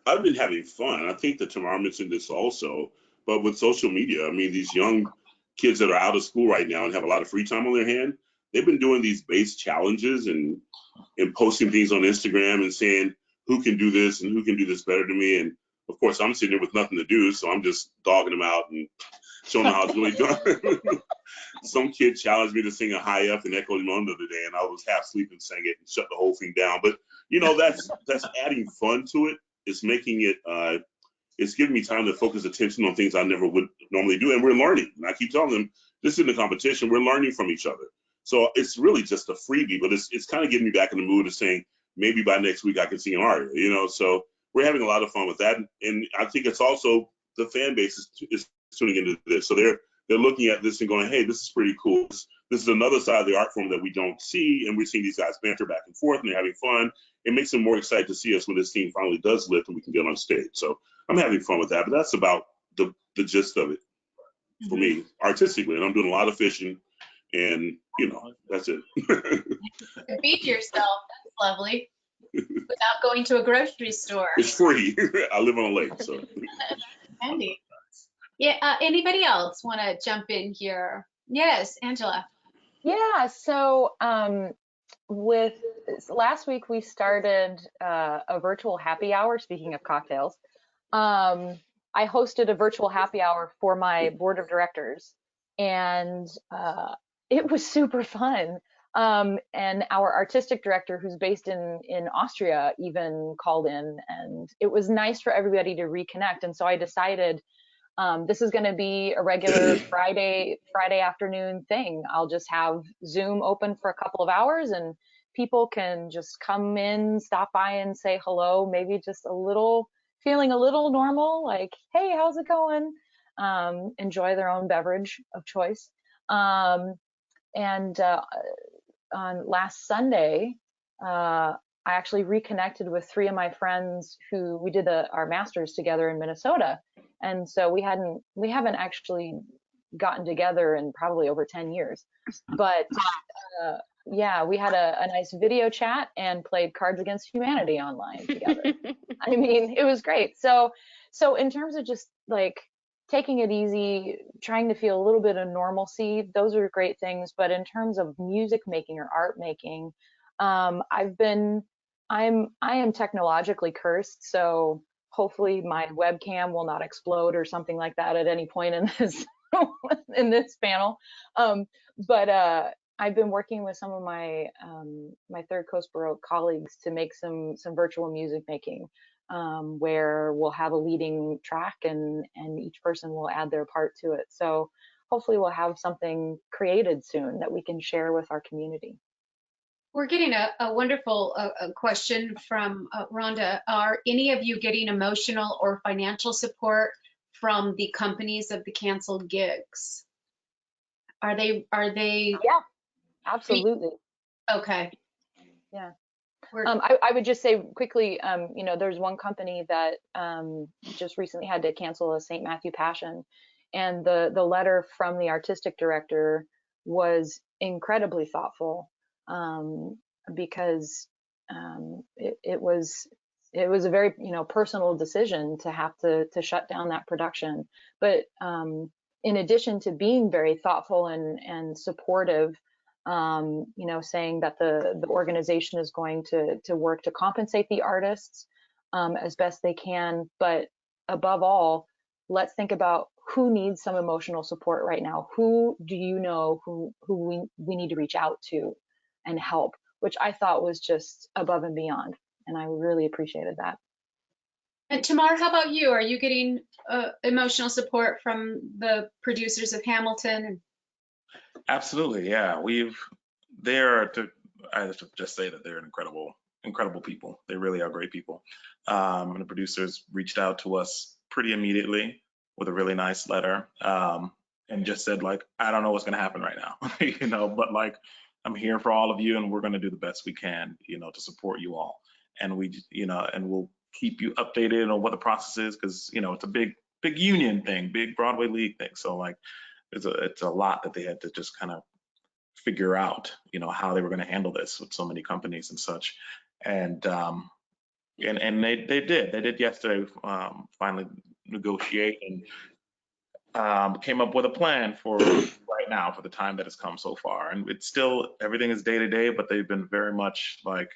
I've been having fun. I think that Tamar mentioned this also, but with social media, I mean, these young kids that are out of school right now and have a lot of free time on their hand, they've been doing these base challenges and posting things on Instagram and saying who can do this and who can do this better than me. And of course, I'm sitting there with nothing to do, so I'm just dogging them out and showing them how it's really done. Some kid challenged me to sing a high F in Echo Limon the other day, and I was half sleeping, sang it, and shut the whole thing down. But that's adding fun to it. It's making it. It's giving me time to focus attention on things I never would normally do, and we're learning. And I keep telling them this isn't a competition. We're learning from each other. So it's really just a freebie, but it's kind of getting me back in the mood of saying maybe by next week I can sing an aria. So we're having a lot of fun with that, and I think it's also the fan base is tuning into this. So they're looking at this and going, hey, this is pretty cool. This is another side of the art form that we don't see, and we're seeing these guys banter back and forth, and they're having fun. It makes them more excited to see us when this team finally does lift and we can get on stage. So I'm having fun with that, but that's about the gist of it for me artistically. And I'm doing a lot of fishing, and that's it. Feed yourself. That's lovely. Without going to a grocery store. It's free. I live on a lake, so. Handy. Yeah. Anybody else want to jump in here? Yes, Angela. Yeah. So with last week we started a virtual happy hour. Speaking of cocktails, I hosted a virtual happy hour for my board of directors, and it was super fun. And our artistic director, who's based in Austria, even called in, and it was nice for everybody to reconnect. And so I decided this is going to be a regular Friday afternoon thing. I'll just have Zoom open for a couple of hours, and people can just come in, stop by, and say hello. Maybe just feeling a little normal, like, hey, how's it going? Enjoy their own beverage of choice. And on last Sunday, I actually reconnected with 3 of my friends who we did our masters together in Minnesota. And so we haven't actually gotten together in probably over 10 years. But yeah, we had a nice video chat and played Cards Against Humanity online together. I mean, it was great. So in terms of just like taking it easy, trying to feel a little bit of normalcy, those are great things. But in terms of music making or art making, I am technologically cursed, so hopefully my webcam will not explode or something like that at any point in this in this panel. But I've been working with some of my my Third Coast Baroque colleagues to make some virtual music making, where we'll have a leading track and each person will add their part to it. So hopefully we'll have something created soon that we can share with our community. We're getting a wonderful question from Rhonda. Are any of you getting emotional or financial support from the companies of the canceled gigs? Are they? Yeah, absolutely. Okay. Yeah. I would just say quickly, you know, there's one company that just recently had to cancel a St. Matthew Passion, and the letter from the artistic director was incredibly thoughtful, because it was a very, you know, personal decision to have to shut down that production. But in addition to being very thoughtful and supportive, you know, saying that the organization is going to work to compensate the artists as best they can, but above all, let's think about who needs some emotional support right now. Who do you know who we need to reach out to and help, which I thought was just above and beyond, and I really appreciated that. And Tamar, how about you? Are you getting emotional support from the producers of Hamilton? Absolutely, yeah. I have to just say that they're incredible people. They really are great people. And the producers reached out to us pretty immediately with a really nice letter, and just said, like, I don't know what's going to happen right now, you know, but like, I'm here for all of you, and we're going to do the best we can, you know, to support you all. And we'll keep you updated on what the process is, because, you know, it's a big union thing, big Broadway League thing. So like, it's a lot that they had to just kind of figure out, you know, how they were going to handle this with so many companies and such. And they did yesterday, finally negotiate and came up with a plan for right now, for the time that has come so far. And it's still, everything is day to day, but they've been very much like,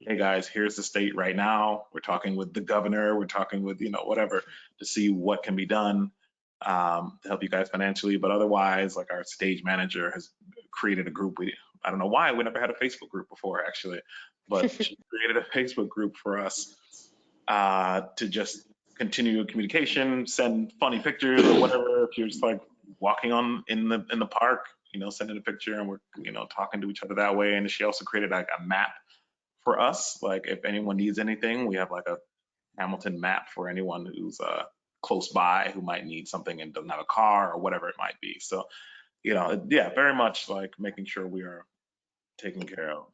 hey guys, here's the state right now. We're talking with the governor, we're talking with, you know, whatever, to see what can be done to help you guys financially. But otherwise, like, our stage manager has created a group. I don't know why, we never had a Facebook group before, actually, but she created a Facebook group for us to just continue communication, send funny pictures or whatever. If you're just like walking in the park, you know, sending a picture, and we're, you know, talking to each other that way. And she also created like a map for us. Like, if anyone needs anything, we have like a Hamilton map for anyone who's close by, who might need something and doesn't have a car or whatever it might be. So, you know, yeah, very much like making sure we are taken care of.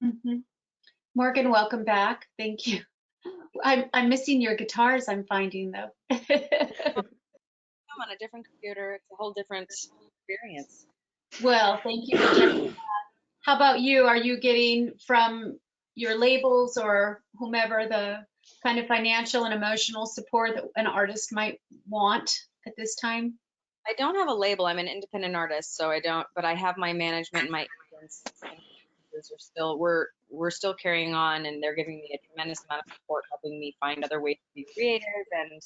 Mm-hmm. Morgan, welcome back. Thank you. I'm missing your guitars, I'm finding, though. I'm on a different computer. It's a whole different experience. Well, thank you for checking that. How about you? Are you getting from your labels or whomever the kind of financial and emotional support that an artist might want at this time? I don't have a label. I'm an independent artist, so I don't, but I have my management and my agents. We're still carrying on, and they're giving me a tremendous amount of support, helping me find other ways to be creative and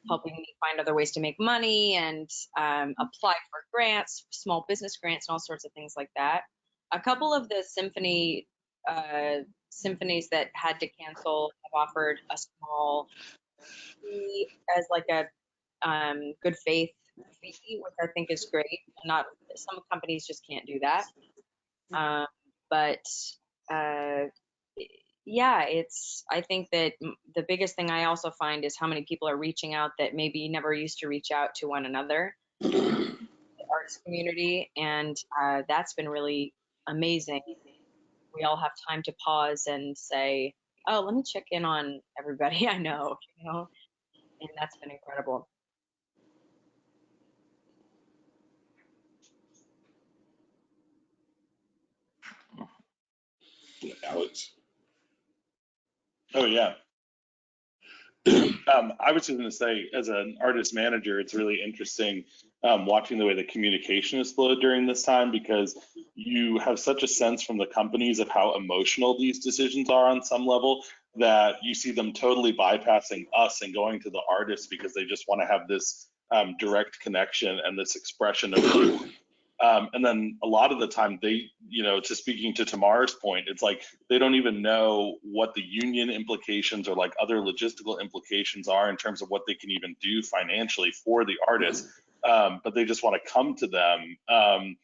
helping me find other ways to make money and apply for grants, small business grants, and all sorts of things like that. A couple of the symphonies that had to cancel have offered a small fee as like a good faith fee, which I think is great. Not some companies just can't do that. But yeah, I think that the biggest thing I also find is how many people are reaching out that maybe never used to reach out to one another, the arts community, and that's been really amazing. We all have time to pause and say, oh, let me check in on everybody I know, and that's been incredible. Alex. Oh yeah. I was just going to say, as an artist manager, it's really interesting watching the way the communication is flowed during this time, because you have such a sense from the companies of how emotional these decisions are on some level, that you see them totally bypassing us and going to the artists because they just want to have this direct connection and this expression of and then a lot of the time they, to speaking to Tamar's point, it's like they don't even know what the union implications or like other logistical implications are in terms of what they can even do financially for the artist. But they just want to come to them, and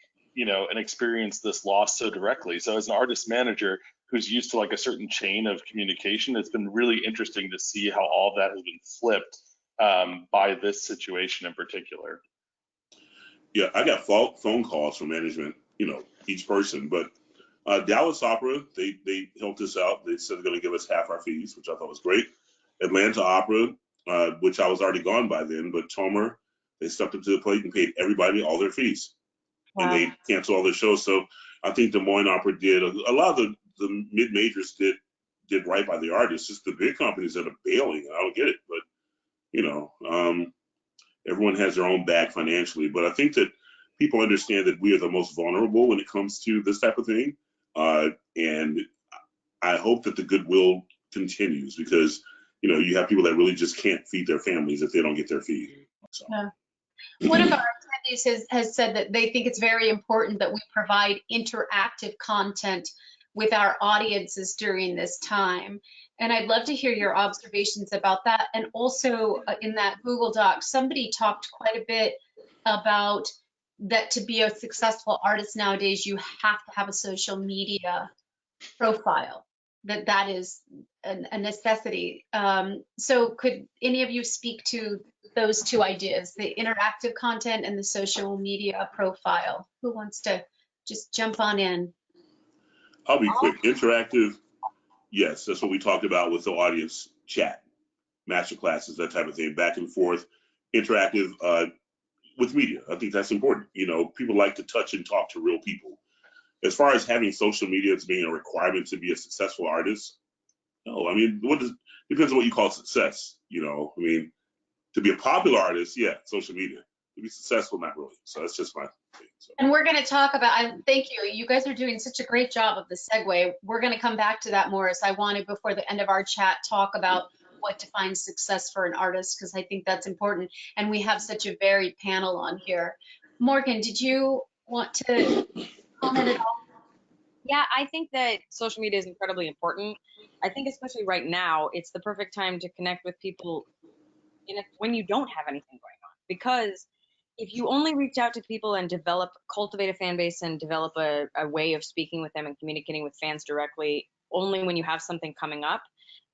experience this loss so directly. So as an artist manager who's used to like a certain chain of communication, it's been really interesting to see how all that has been flipped by this situation in particular. Yeah, I got phone calls from management, each person, but Dallas Opera, they helped us out. They said they're going to give us half our fees, which I thought was great. Atlanta Opera, which I was already gone by then, but Tamar, they stepped up to the plate and paid everybody all their fees. Wow. And they canceled all their shows. So I think Des Moines Opera did, a lot of the mid-majors did right by the artists. Just the big companies that are bailing. I don't get it, but everyone has their own bag financially, but I think that people understand that we are the most vulnerable when it comes to this type of thing. And I hope that the goodwill continues, because, you have people that really just can't feed their families if they don't get their feed. So. Yeah. One of our attendees has said that they think it's very important that we provide interactive content with our audiences during this time. And I'd love to hear your observations about that. And also in that Google Doc, somebody talked quite a bit about that to be a successful artist nowadays, you have to have a social media profile, that is a necessity. So could any of you speak to those two ideas, the interactive content and the social media profile? Who wants to just jump on in? I'll be quick. Interactive, yes, that's what we talked about with the audience chat, master classes, that type of thing, back and forth. Interactive with media, I think that's important. People like to touch and talk to real people. As far as having social media as being a requirement to be a successful artist, no. I mean, depends on what you call success. To be a popular artist, yeah, social media. To be successful, not really. So that's just my thing. So. And we're going to talk about, thank you. You guys are doing such a great job of the segue. We're going to come back to that more, as I wanted before the end of our chat talk about what defines success for an artist, because I think that's important. And we have such a varied panel on here. Morgan, did you want to comment at all? Yeah, I think that social media is incredibly important. I think especially right now, it's the perfect time to connect with people when you don't have anything going on. Because if you only reach out to people and cultivate a fan base and develop a way of speaking with them and communicating with fans directly only when you have something coming up,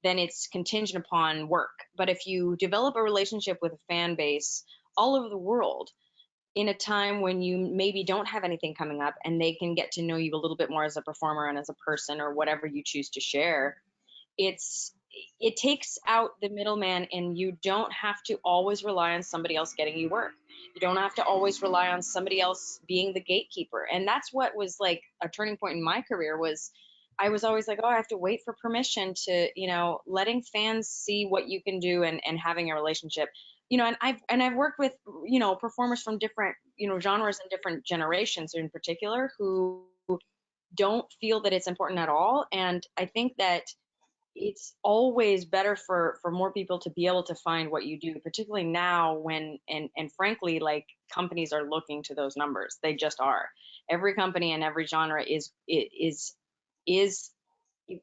then it's contingent upon work. But if you develop a relationship with a fan base all over the world in a time when you maybe don't have anything coming up, and they can get to know you a little bit more as a performer and as a person, or whatever you choose to share, it takes out the middleman, and you don't have to always rely on somebody else getting you work. You don't have to always rely on somebody else being the gatekeeper. And that's what was like a turning point in my career. Was I was always like, oh, I have to wait for permission to, letting fans see what you can do and having a relationship. And I've worked with, performers from different, genres and different generations in particular, who don't feel that it's important at all. And I think that it's always better for more people to be able to find what you do, particularly now when, and frankly, like, companies are looking to those numbers. They just are. Every company in every genre is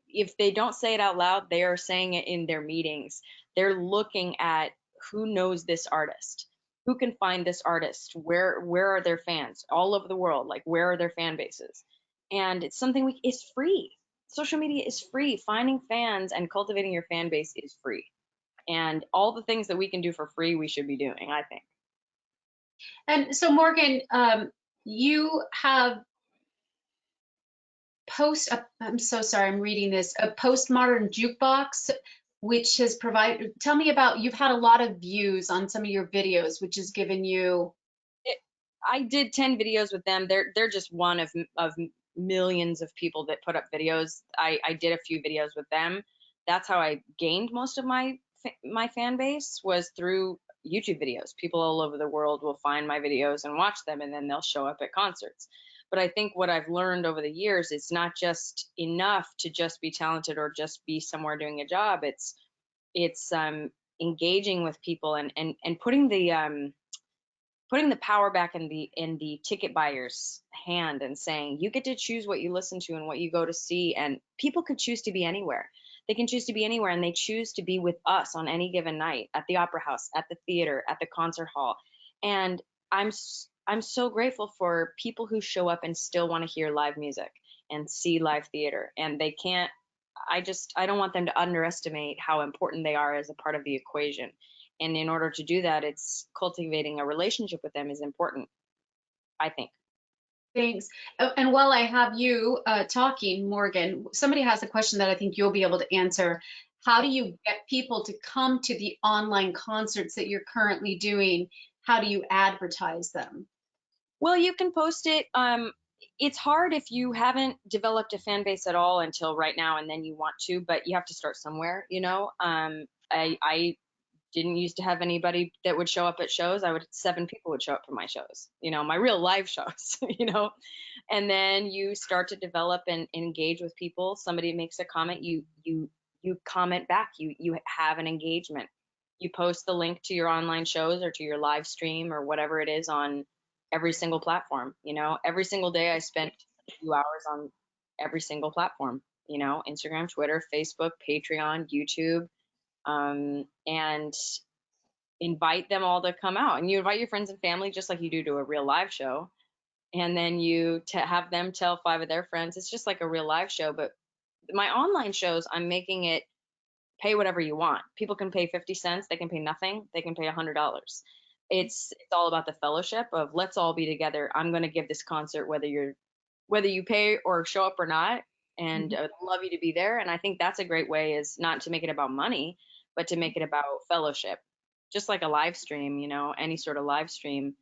if they don't say it out loud, they are saying it in their meetings. They're looking at who knows this artist, who can find this artist, where are their fans all over the world, like where are their fan bases. And it's something it's free. Social media is free. Finding fans and cultivating your fan base is free. And all the things that we can do for free, we should be doing, I think. And so Morgan, you have I'm so sorry, I'm reading this, a postmodern jukebox, which has provided, tell me about, you've had a lot of views on some of your videos, which has given you. I did 10 videos with them. They're just one of millions of people that put up videos. I did a few videos with them. That's how I gained most of my fan base, was through YouTube videos. People all over the world will find my videos and watch them, and then they'll show up at concerts. But I think what I've learned over the years, it's not just enough to just be talented or just be somewhere doing a job. It's engaging with people and putting the power back in the ticket buyer's hand and saying, you get to choose what you listen to and what you go to see. And people could choose to be anywhere. They can choose to be anywhere, and they choose to be with us on any given night, at the opera house, at the theater, at the concert hall. And I'm so grateful for people who show up and still want to hear live music and see live theater. And they can't, I don't want them to underestimate how important they are as a part of the equation. And in order to do that, it's cultivating a relationship with them is important, I think. Thanks. And while I have you talking, Morgan, somebody has a question that I think you'll be able to answer. How do you get people to come to the online concerts that you're currently doing? How do you advertise them? Well, you can post it. It's hard if you haven't developed a fan base at all until right now, and then you want to, but you have to start somewhere, you know. I didn't used to have anybody that would show up at shows. 7 people would show up for my shows, you know, my real live shows, you know. And then you start to develop and engage with people. Somebody makes a comment, you comment back, you have an engagement. You post the link to your online shows or to your live stream or whatever it is on every single platform, you know. Every single day I spent a few hours on every single platform, you know, Instagram, Twitter, Facebook, Patreon, YouTube. And invite them all to come out, and you invite your friends and family just like you do to a real live show, and then you have them tell 5 of their friends. It's just like a real live show. But my online shows, I'm making it pay whatever you want. People can pay 50 cents, they can pay nothing, they can pay $100. It's all about the fellowship of, let's all be together. I'm going to give this concert whether you pay or show up or not, and I'd love you to be there. And I think that's a great way, is not to make it about money, but to make it about fellowship. Just like a live stream, you know, any sort of live stream,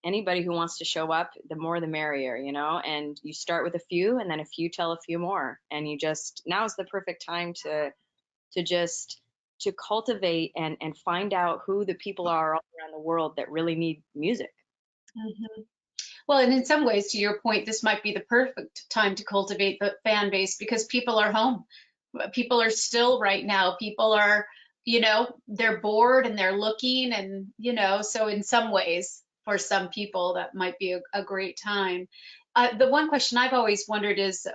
anybody who wants to show up, the more the merrier, you know. And you start with a few, and then a few tell a few more, and now is the perfect time to cultivate and find out who the people are all around the world that really need music. Well, and in some ways, to your point, this might be the perfect time to cultivate the fan base, because people are home. People are still right now. People are, you know, they're bored and they're looking, and, you know, so in some ways, for some people, that might be a great time. The one question I've always wondered is,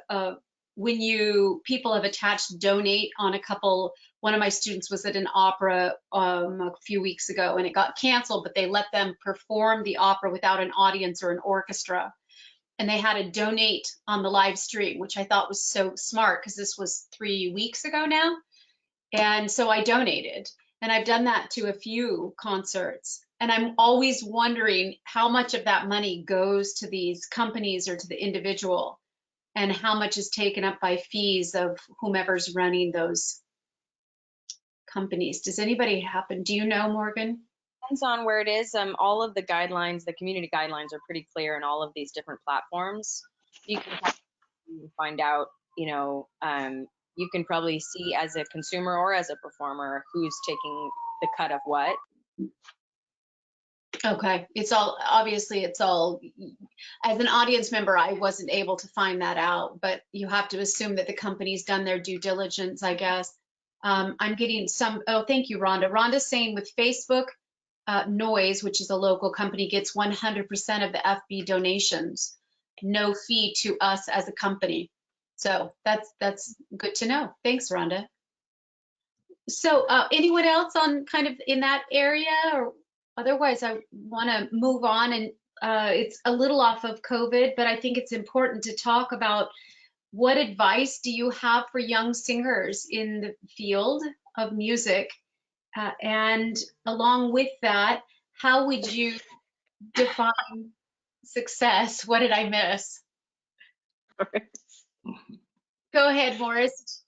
when people have attached donate on a couple. One of my students was at an opera a few weeks ago, and it got canceled, but they let them perform the opera without an audience or an orchestra. And they had a donate on the live stream, which I thought was so smart, because this was 3 weeks ago now. And so I donated, and I've done that to a few concerts. And I'm always wondering how much of that money goes to these companies or to the individual, and how much is taken up by fees of whomever's running those companies. Does anybody do you know, Morgan? Depends on where it is. All of the guidelines, the community guidelines, are pretty clear in all of these different platforms. You can find out, you know, you can probably see as a consumer or as a performer who's taking the cut of what. Okay, it's all as an audience member, I wasn't able to find that out, but you have to assume that the company's done their due diligence, I guess. I'm getting some, oh, thank you, Rhonda. Rhonda's saying with Facebook, Noise, which is a local company, gets 100% of the FB donations, no fee to us as a company. So that's good to know. Thanks, Rhonda. So anyone else on kind of in that area, or otherwise I want to move on, and it's a little off of COVID, but I think it's important to talk about what advice do you have for young singers in the field of music? And along with that, how would you define success? What did I miss? Go ahead, Morris.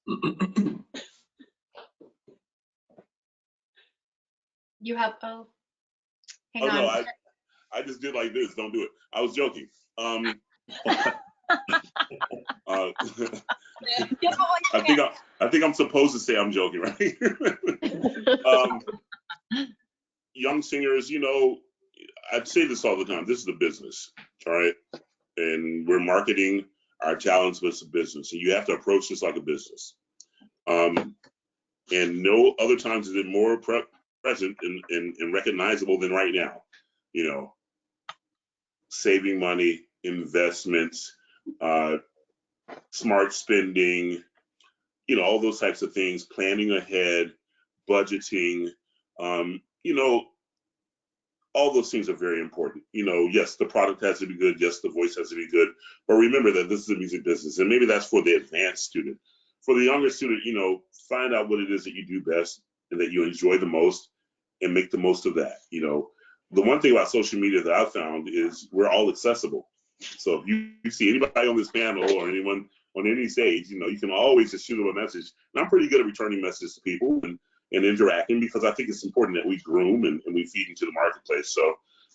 You have, oh, hang on. No, I just did like this. Don't do it. I was joking. I think I'm supposed to say I'm joking, right? Young singers, you know, I'd say this all the time. This is a business, all right? And we're marketing our talents, but it's a business. And you have to approach this like a business. And no other times is it more present and recognizable than right now. You know, saving money, investments, smart spending, you know, all those types of things, planning ahead, budgeting, you know, all those things are very important. You know, yes, the product has to be good. Yes, the voice has to be good. But remember that this is a music business, and maybe that's for the advanced student. For the younger student, you know, find out what it is that you do best and that you enjoy the most, and make the most of that. You know, the one thing about social media that I've found is we're all accessible. So if you see anybody on this panel or anyone on any stage, you know, you can always just shoot them a message. And I'm pretty good at returning messages to people and interacting, because I think it's important that we groom and we feed into the marketplace. So,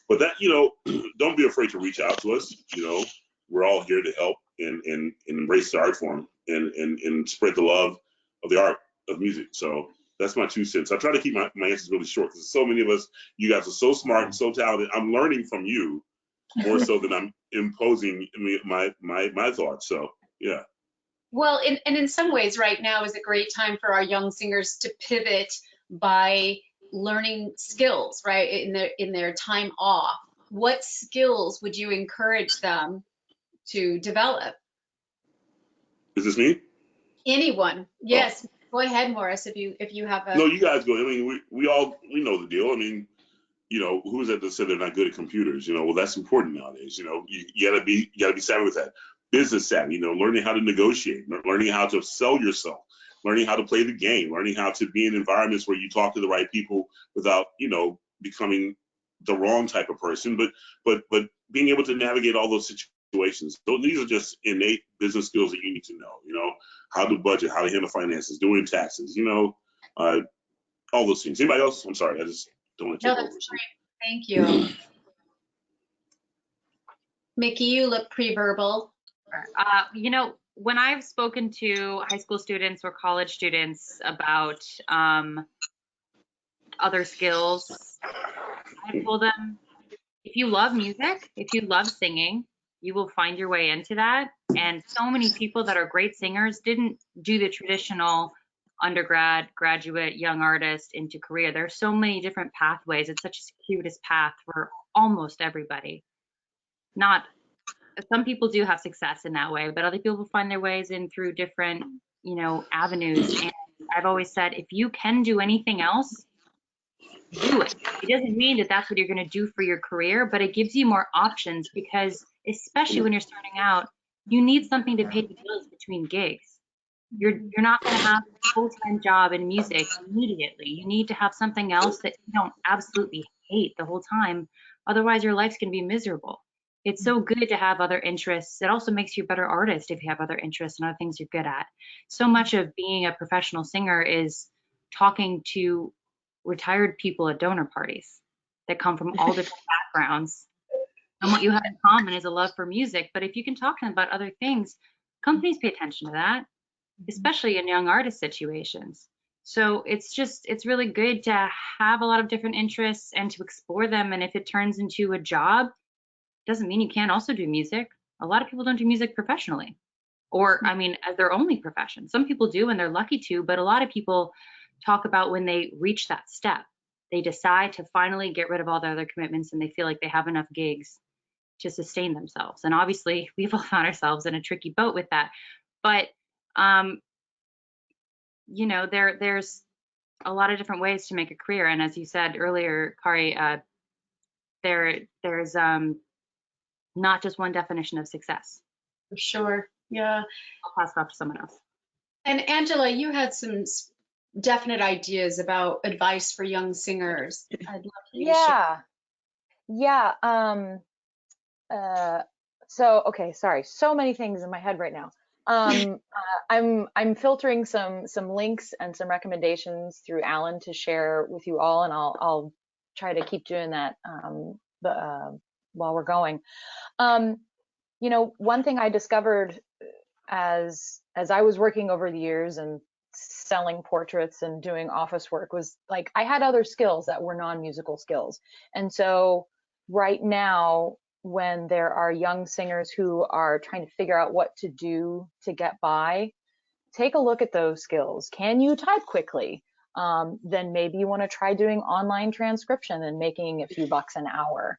but that, you know, don't be afraid to reach out to us. You know, we're all here to help and embrace the art form and spread the love of the art of music. So that's my 2 cents. I try to keep my answers really short, because so many of us, you guys are so smart and so talented. I'm learning from you more so than I'm imposing my thoughts. So yeah. Well, and in some ways right now is a great time for our young singers to pivot by learning skills, right? In their time off. What skills would you encourage them to develop? Is this me? Anyone? Yes. Oh. Go ahead, Morris, if you have a. No, you guys go. I mean, we know the deal. I mean, you know, who is that that said they're not good at computers? You know, well, that's important nowadays. You know, you gotta be savvy with that. Business savvy, you know, learning how to negotiate, learning how to sell yourself, learning how to play the game, learning how to be in environments where you talk to the right people without, you know, becoming the wrong type of person, but being able to navigate all those situations. So these are just innate business skills that you need to know, you know, how to budget, how to handle finances, doing taxes, you know, all those things. Anybody else? I'm sorry, I just don't want to take over. That's great. Thank you. Mikki, you look pre-verbal. You know, when I've spoken to high school students or college students about other skills, I've told them, if you love music, if you love singing, you will find your way into that. And so many people that are great singers didn't do the traditional undergrad, graduate, young artist into career. There are so many different pathways. It's such a circuitous path for almost everybody. Some people do have success in that way, but other people find their ways in through different, you know, avenues. And I've always said, if you can do anything else, do it. It doesn't mean that that's what you're going to do for your career, but it gives you more options, because especially when you're starting out, you need something to pay the bills between gigs. You're not going to have a full-time job in music immediately. You need to have something else that you don't absolutely hate the whole time. Otherwise, your life's going to be miserable. It's so good to have other interests. It also makes you a better artist if you have other interests and other things you're good at. So much of being a professional singer is talking to retired people at donor parties that come from all different backgrounds. And what you have in common is a love for music. But if you can talk to them about other things, companies pay attention to that, especially in young artist situations. So it's really good to have a lot of different interests and to explore them. And if it turns into a job, doesn't mean you can't also do music. A lot of people don't do music professionally. or I mean, as their only profession. Some people do and they're lucky to, but a lot of people talk about when they reach that step, they decide to finally get rid of all their other commitments and they feel like they have enough gigs to sustain themselves. And obviously we've all found ourselves in a tricky boat with that. But you know, there's a lot of different ways to make a career. And as you said earlier, Kari, there's not just one definition of success. For sure. Yeah. I'll pass it off to someone else. And Angela, you had some definite ideas about advice for young singers. I'd love for you to share. Yeah. So, okay, sorry. So many things in my head right now. I'm filtering some links and some recommendations through Alan to share with you all, and I'll try to keep doing that while we're going. You know, one thing I discovered as I was working over the years and selling portraits and doing office work was like I had other skills that were non-musical skills. And so right now, when there are young singers who are trying to figure out what to do to get by, take a look at those skills. Can you type quickly? Then maybe you want to try doing online transcription and making a few bucks an hour.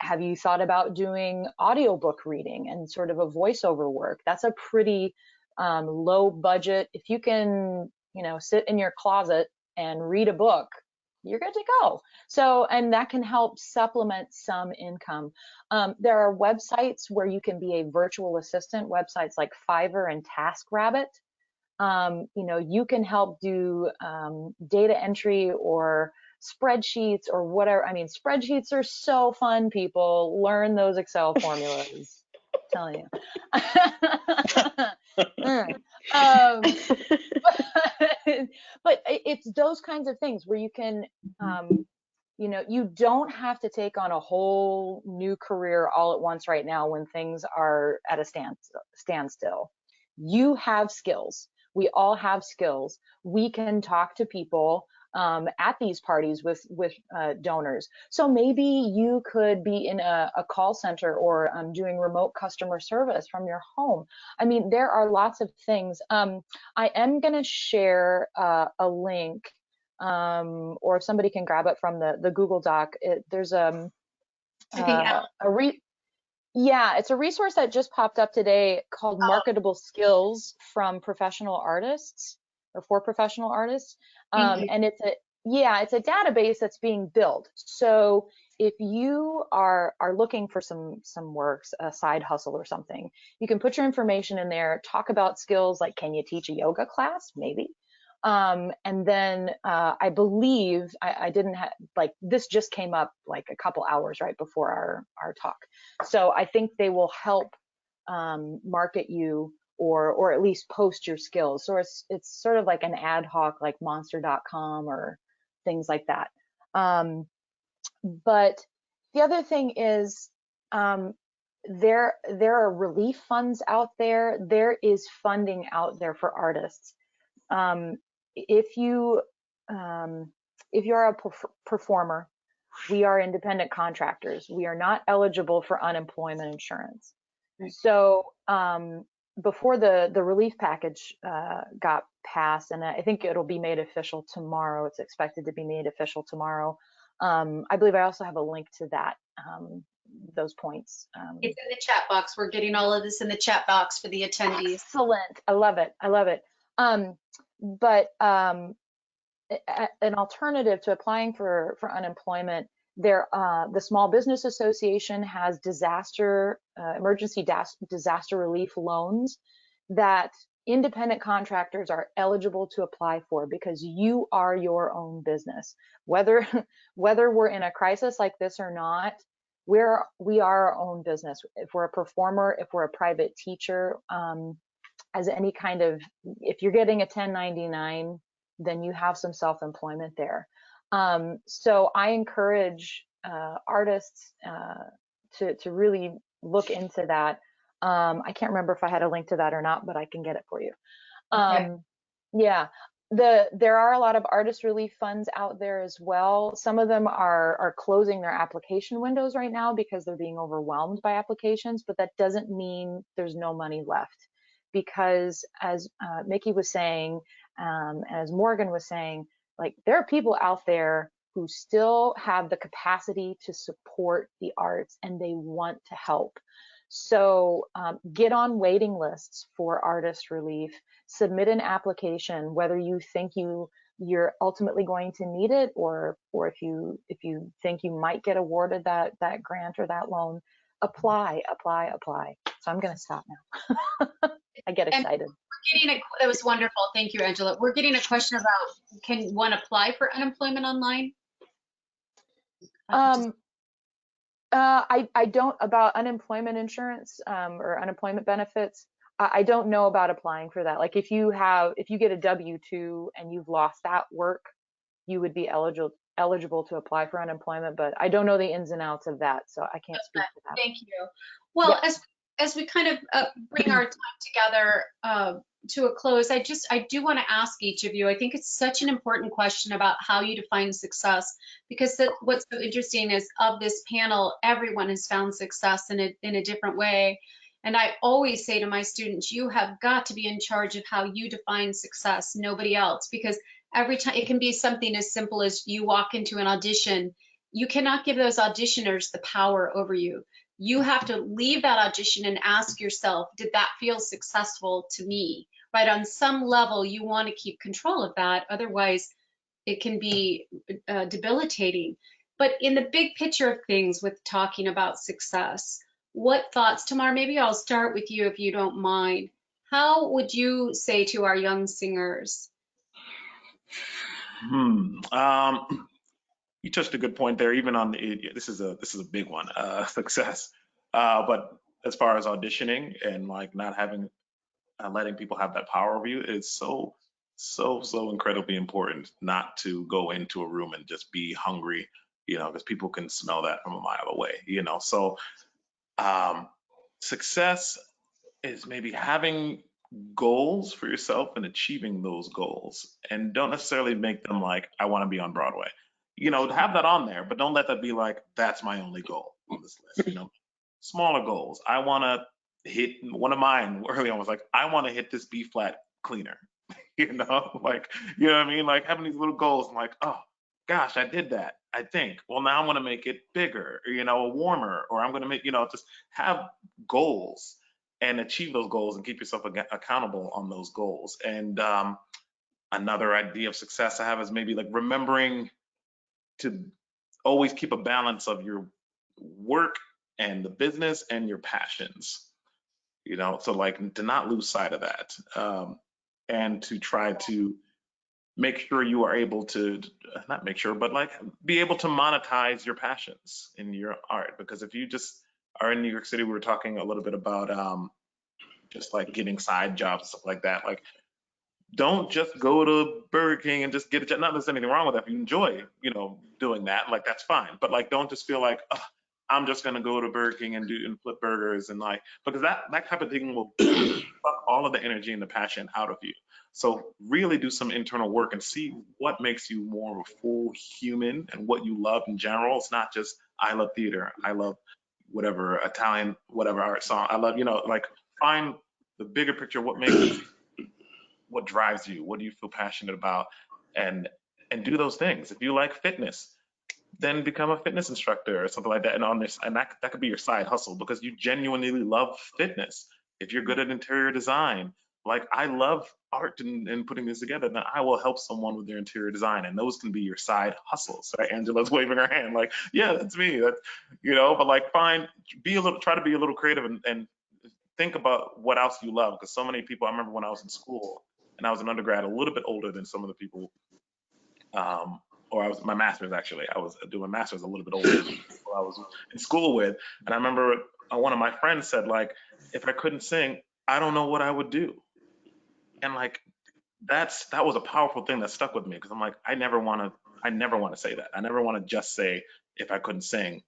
Have you thought about doing audiobook reading and sort of a voiceover work? That's a pretty low budget. If you can, you know, sit in your closet and read a book, you're good to go. So, and that can help supplement some income. There are websites where you can be a virtual assistant, websites like Fiverr and TaskRabbit. You know, you can help do data entry or spreadsheets or whatever. I mean, spreadsheets are so fun, people. Learn those Excel formulas. I'm telling you. But it's those kinds of things where you can, you know, you don't have to take on a whole new career all at once right now when things are at a standstill. You have skills. We all have skills. We can talk to people at these parties with donors. So maybe you could be in a call center or doing remote customer service from your home. I mean, there are lots of things. I am going to share a link, or if somebody can grab it from the Google Doc. There's it's a resource that just popped up today called Marketable Skills from Professional Artists, or for professional artists. And it's a database that's being built. So if you are looking for some work, a side hustle or something, you can put your information in there, talk about skills like, can you teach a yoga class? Maybe. And then I believe I didn't have, like, this just came up like a couple hours right before our talk. So I think they will help market you or at least post your skills. So it's sort of like an ad hoc, like monster.com or things like that. But the other thing is there are relief funds out there. There is funding out there for artists. If you're a performer, we are independent contractors. We are not eligible for unemployment insurance. So before the relief package got passed, and I think it'll be made official tomorrow. It's expected to be made official tomorrow. I believe I also have a link to that, those points. It's in the chat box. We're getting all of this in the chat box for the attendees. Excellent. I love it. I love it. But an alternative to applying for unemployment, the Small Business Association has emergency disaster relief loans that independent contractors are eligible to apply for, because you are your own business. Whether we're in a crisis like this or not, we are our own business. If we're a performer, if we're a private teacher, as any kind of, if you're getting a 1099, then you have some self-employment there. So I encourage artists to really look into that. I can't remember if I had a link to that or not, but I can get it for you. Okay. Yeah. There are a lot of artist relief funds out there as well. Some of them are closing their application windows right now because they're being overwhelmed by applications, but that doesn't mean there's no money left. Because as Mikki was saying, and as Morgan was saying, like, there are people out there who still have the capacity to support the arts and they want to help. So get on waiting lists for artist relief, submit an application, whether you think you're ultimately going to need it, or if you think you might get awarded that grant or that loan, apply. So I'm going to stop now. I get excited. That was wonderful. Thank you, Angela. We're getting a question about, can one apply for unemployment online? I don't, about unemployment insurance or unemployment benefits. I don't know about applying for that. Like if you get a W-2 and you've lost that work, you would be eligible to apply for unemployment, but I don't know the ins and outs of that, so I can't speak to that. Thank you. Well, Yeah. as we kind of bring our time together to a close, I do want to ask each of you, I think it's such an important question about how you define success, because what's so interesting is, of this panel, everyone has found success in a different way. And I always say to my students, you have got to be in charge of how you define success, nobody else, because every time it can be something as simple as you walk into an audition, you cannot give those auditioners the power over you. You have to leave that audition and ask yourself, did that feel successful to me? Right? On some level, you want to keep control of that. Otherwise, it can be debilitating. But in the big picture of things, with talking about success, what thoughts, Tamar, maybe I'll start with you if you don't mind. How would you say to our young singers? You touched a good point there. Even on this is a big one, success. But as far as auditioning and like not having letting people have that power over you, it's so incredibly important not to go into a room and just be hungry, because people can smell that from a mile away, So success is maybe having goals for yourself and achieving those goals, and don't necessarily make them like, I want to be on Broadway. Have that on there, but don't let that be like, that's my only goal on this list. Smaller goals. I want to hit one of mine early on was like, I want to hit this B flat cleaner. Like, you know what I mean? Like having these little goals, I'm like, oh gosh, I did that. I think, well, now I'm going to make it bigger, or, warmer, or I'm going to make, just have goals and achieve those goals and keep yourself accountable on those goals. And another idea of success I have is maybe like remembering to always keep a balance of your work and the business and your passions, so like to not lose sight of that, and to try to make sure you are able to, not make sure, but like be able to monetize your passions in your art. Because if you just are in New York City, we were talking a little bit about just like getting side jobs and stuff like that. Like, don't just go to Burger King and just get a job. Not that there's anything wrong with that. If you enjoy, doing that, like that's fine. But like, don't just feel like, oh, I'm just gonna go to Burger King and flip burgers and like, because that type of thing will suck all of the energy and the passion out of you. So really do some internal work and see what makes you more of a full human and what you love in general. It's not just, I love theater, I love whatever Italian, whatever art song, I love, like find the bigger picture, what drives you, what do you feel passionate about, and do those things. If you like fitness, then become a fitness instructor or something like that. And that could be your side hustle because you genuinely love fitness. If you're good at interior design, like I love art and putting this together, then I will help someone with their interior design, and those can be your side hustles. Right? Angela's waving her hand, like, yeah, that's me. But like, try to be a little creative and think about what else you love. Because so many people, I remember when I was in school and I was an undergrad, a little bit older than some of the people, or I was my master's actually. I was doing master's a little bit older than people I was in school with. And I remember one of my friends said, like, if I couldn't sing, I don't know what I would do. And like, that was a powerful thing that stuck with me, because I'm like, I never want to say that. I never want to just say, if I couldn't sing,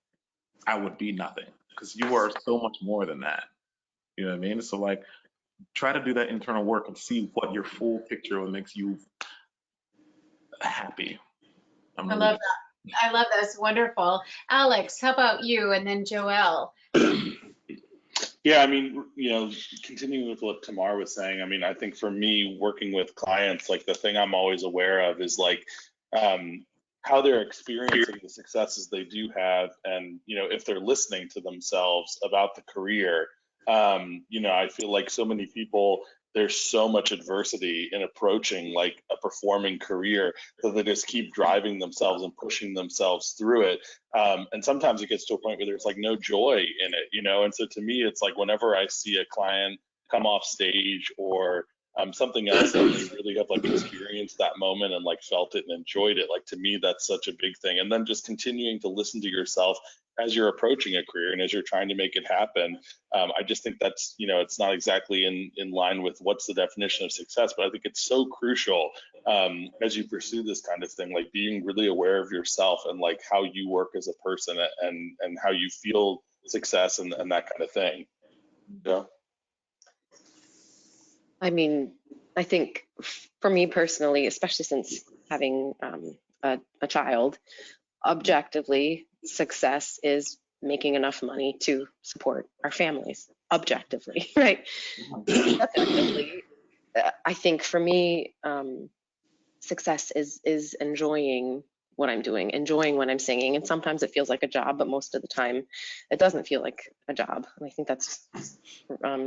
I would be nothing, because you are so much more than that. You know what I mean? So like, try to do that internal work and see what your full picture makes you happy. I love that. I love that. It's wonderful. Alex, how about you? And then Joelle. Yeah, I mean, continuing with what Tamar was saying, I mean, I think for me, working with clients, like the thing I'm always aware of is like how they're experiencing the successes they do have, and if they're listening to themselves about the career. I feel like so many people, there's so much adversity in approaching like a performing career that they just keep driving themselves and pushing themselves through it. And sometimes it gets to a point where there's like no joy in it, and so to me, it's like whenever I see a client come off stage or something else and they really have like experienced that moment and like felt it and enjoyed it, like to me, that's such a big thing. And then just continuing to listen to yourself as you're approaching a career and as you're trying to make it happen. I just think that's, it's not exactly in line with what's the definition of success, but I think it's so crucial as you pursue this kind of thing, like being really aware of yourself and like how you work as a person and how you feel success and that kind of thing. Yeah. I mean, I think for me personally, especially since having a child, objectively, success is making enough money to support our families. Objectively, right? Subjectively, I think for me, success is enjoying what I'm doing, enjoying when I'm singing. And sometimes it feels like a job, but most of the time it doesn't feel like a job. And I think that's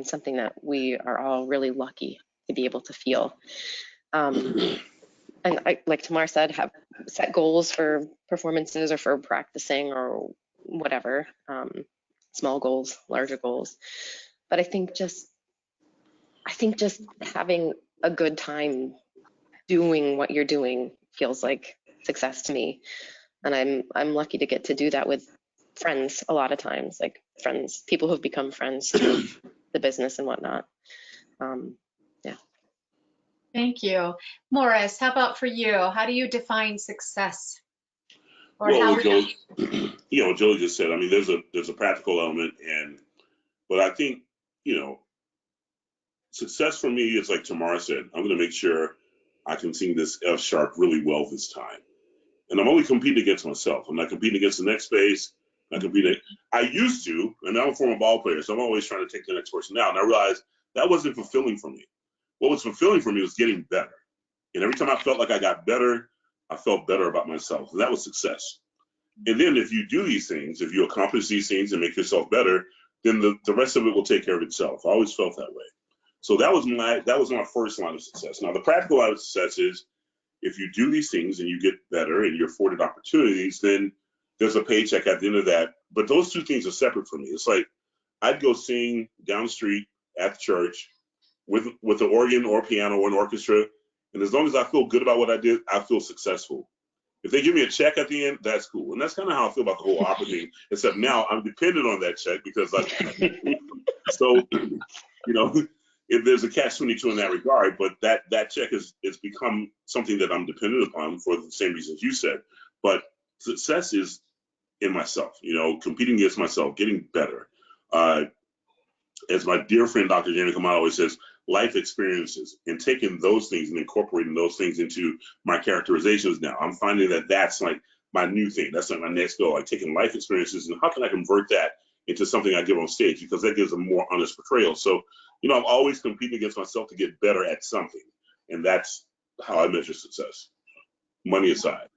something that we are all really lucky to be able to feel. And I, like Tamar said, have set goals for performances or for practicing or whatever, small goals, larger goals. But I think just having a good time doing what you're doing feels like success to me. And I'm lucky to get to do that with friends a lot of times, like friends, people who've become friends through the business and whatnot. Yeah. Thank you. Morris, how about for you? How do you define success? Or Well, how Joe just said, I mean, there's a practical element, but I think, success for me is like Tamara said, I'm going to make sure I can sing this F sharp really well this time. And I'm only competing against myself. I'm not competing against the next space. I used to, and I'm a former ball player, so I'm always trying to take the next person out. And I realized that wasn't fulfilling for me. What was fulfilling for me was getting better. And every time I felt like I got better, I felt better about myself. And that was success. And then if you do these things, if you accomplish these things and make yourself better, then the rest of it will take care of itself. I always felt that way. So that was my first line of success. Now the practical line of success is if you do these things and you get better and you're afforded opportunities, then there's a paycheck at the end of that. But those two things are separate from me. It's like I'd go sing down the street at the church with an organ or piano or an orchestra, and as long as I feel good about what I did, I feel successful. If they give me a check at the end, that's cool. And that's kind of how I feel about the whole opera thing, except now I'm dependent on that check because so, if there's a catch-22 in that regard, but that check it's become something that I'm dependent upon for the same reasons you said. But success is in myself, competing against myself, getting better. As my dear friend, Dr. Jamie Kamal always says, life experiences, and taking those things and incorporating those things into my characterizations now. I'm finding that that's like my new thing. That's like my next goal, like taking life experiences and how can I convert that into something I give on stage, because that gives a more honest portrayal. So, I'm always competing against myself to get better at something. And that's how I measure success, money aside.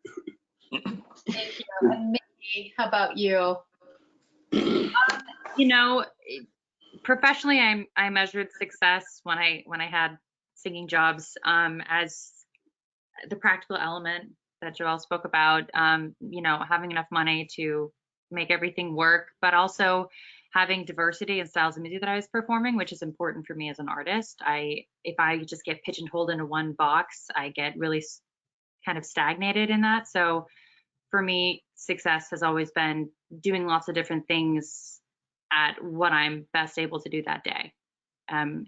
Thank you. And Mikki, how about you? Professionally, I measured success when I had singing jobs as the practical element that Joelle spoke about, having enough money to make everything work, but also having diversity in styles of music that I was performing, which is important for me as an artist. If I just get pigeonholed into one box, I get really kind of stagnated in that. So for me, success has always been doing lots of different things at what I'm best able to do that day, and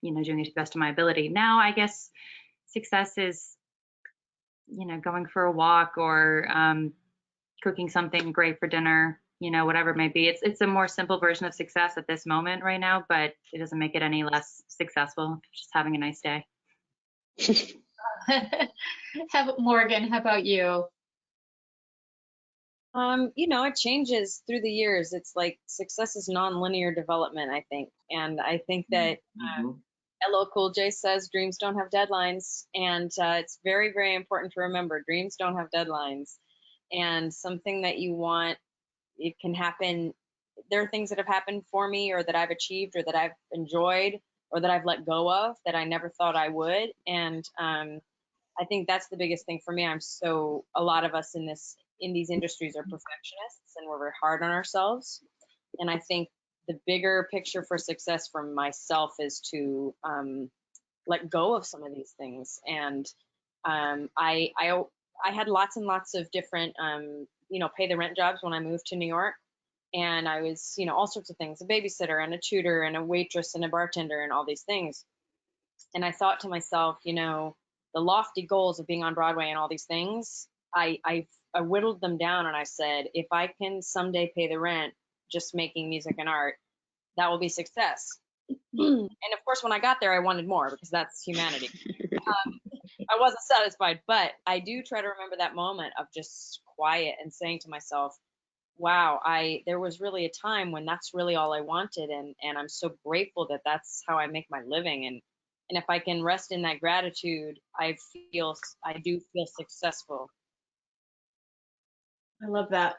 doing it to the best of my ability. Now, I guess success is, going for a walk or cooking something great for dinner, whatever it may be. It's a more simple version of success at this moment right now, but it doesn't make it any less successful. Just having a nice day. Morgan, how about you? It changes through the years. It's like success is non-linear development, I think. And I think that LL Cool J says dreams don't have deadlines. And it's very, very important to remember dreams don't have deadlines. And something that you want, it can happen. There are things that have happened for me or that I've achieved or that I've enjoyed or that I've let go of that I never thought I would. And I think that's the biggest thing for me. A lot of us in these industries are perfectionists and we're very hard on ourselves. And I think the bigger picture for success for myself is to let go of some of these things. And I had lots and lots of different, pay the rent jobs when I moved to New York. And I was, all sorts of things, a babysitter and a tutor and a waitress and a bartender and all these things. And I thought to myself, the lofty goals of being on Broadway and all these things, I whittled them down and I said, if I can someday pay the rent just making music and art, that will be success. And of course, when I got there, I wanted more because that's humanity. I wasn't satisfied, but I do try to remember that moment of just quiet and saying to myself, wow, there was really a time when that's really all I wanted. And I'm so grateful that that's how I make my living. And if I can rest in that gratitude, I do feel successful. I love that.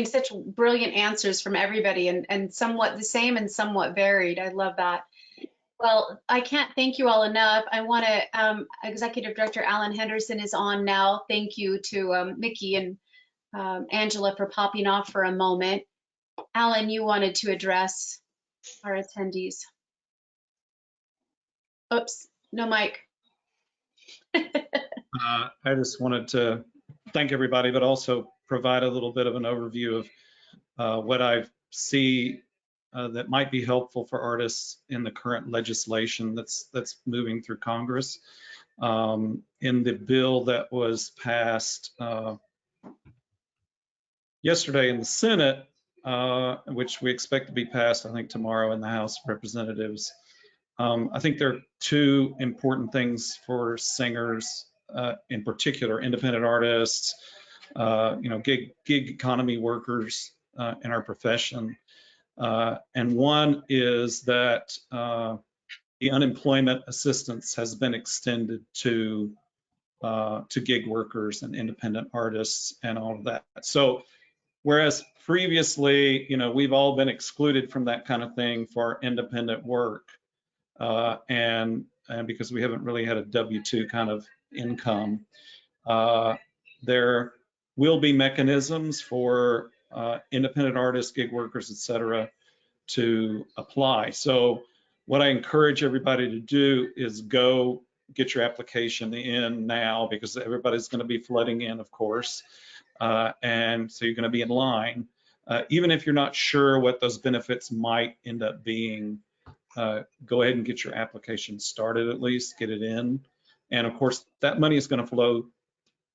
Such brilliant answers from everybody and somewhat the same and somewhat varied. I love that. Well, I can't thank you all enough. I want to, Executive Director Alan Henderson is on now. Thank you to Mikki and Angela for popping off for a moment. Alan, you wanted to address our attendees. Oops, no mic. I just wanted to thank everybody, but also provide a little bit of an overview of what I see that might be helpful for artists in the current legislation that's moving through Congress. In the bill that was passed yesterday in the Senate, which we expect to be passed, I think, tomorrow in the House of Representatives, I think there are two important things for singers, in particular, independent artists, gig economy workers in our profession. And one is that the unemployment assistance has been extended to gig workers and independent artists and all of that. So whereas previously, we've all been excluded from that kind of thing for independent work, and because we haven't really had a W-2 kind of income, there will be mechanisms for independent artists, gig workers, et cetera, to apply. So what I encourage everybody to do is go get your application in now, because everybody's going to be flooding in, of course. And so you're going to be in line. Even if you're not sure what those benefits might end up being, go ahead and get your application started, at least get it in. And of course, that money is going to flow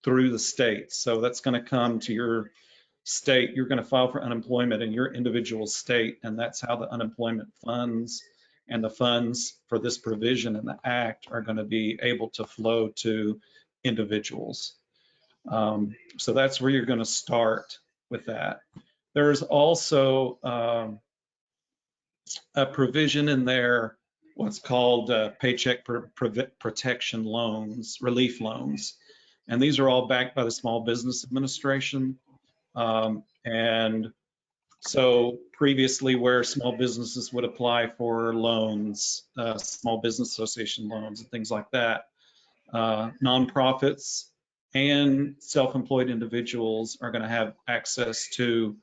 through the state. So that's going to come to your state. You're going to file for unemployment in your individual state, and that's how the unemployment funds and the funds for this provision in the act are going to be able to flow to individuals. So that's where you're going to start with that. There's also a provision in there, what's called paycheck protection loans, relief loans. And these are all backed by the Small Business Administration. And so previously, where small businesses would apply for loans, Small Business Association loans and things like that, nonprofits and self-employed individuals are going to have access to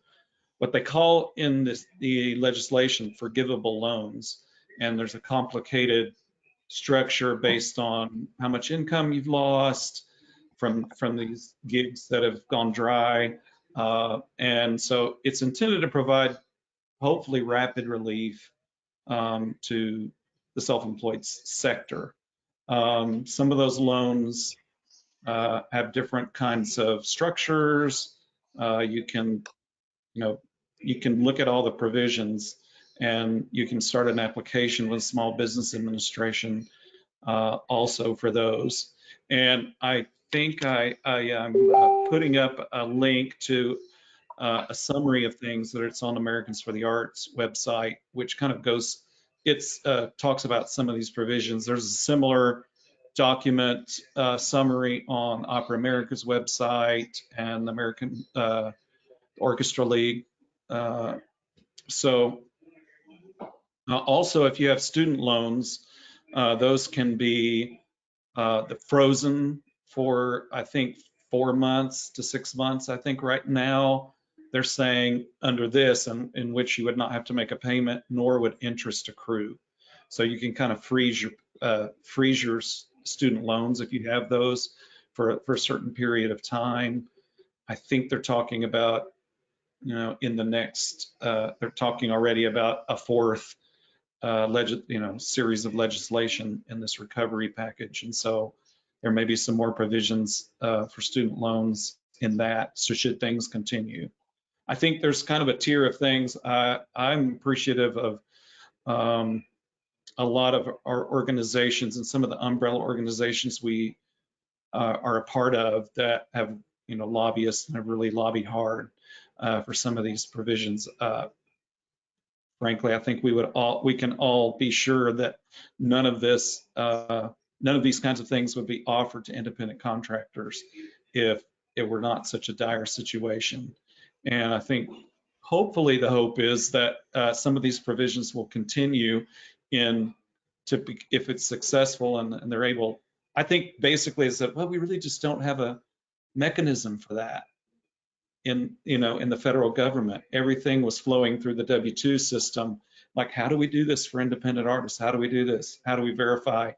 what they call in the legislation forgivable loans. And there's a complicated structure based on how much income you've lost from these gigs that have gone dry. And so it's intended to provide hopefully rapid relief to the self-employed sector. Some of those loans have different kinds of structures. You can look at all the provisions, and you can start an application with Small Business Administration also for those. And I think I am putting up a link to a summary of things that it's on Americans for the Arts website, which kind of goes, talks about some of these provisions. There's a similar document summary on Opera America's website and the American Orchestra League. Also, if you have student loans, those can be frozen for, I think, 4 months to 6 months. I think right now they're saying under this, in which you would not have to make a payment, nor would interest accrue. So you can kind of freeze your student loans if you have those for a certain period of time. I think they're talking about, in the next, they're talking already about a fourth series of legislation in this recovery package. And so there may be some more provisions for student loans in that, so should things continue. I think there's kind of a tier of things. I'm appreciative of a lot of our organizations and some of the umbrella organizations we are a part of that have, lobbyists and have really lobbied hard for some of these provisions. Frankly, I think we can all be sure that none of these kinds of things would be offered to independent contractors if it were not such a dire situation. And I think hopefully the hope is that some of these provisions will continue if it's successful and they're able. I think basically is that, well, we really just don't have a mechanism for that. In the federal government, everything was flowing through the W-2 system. Like, how do we do this for independent artists? How do we do this? How do we verify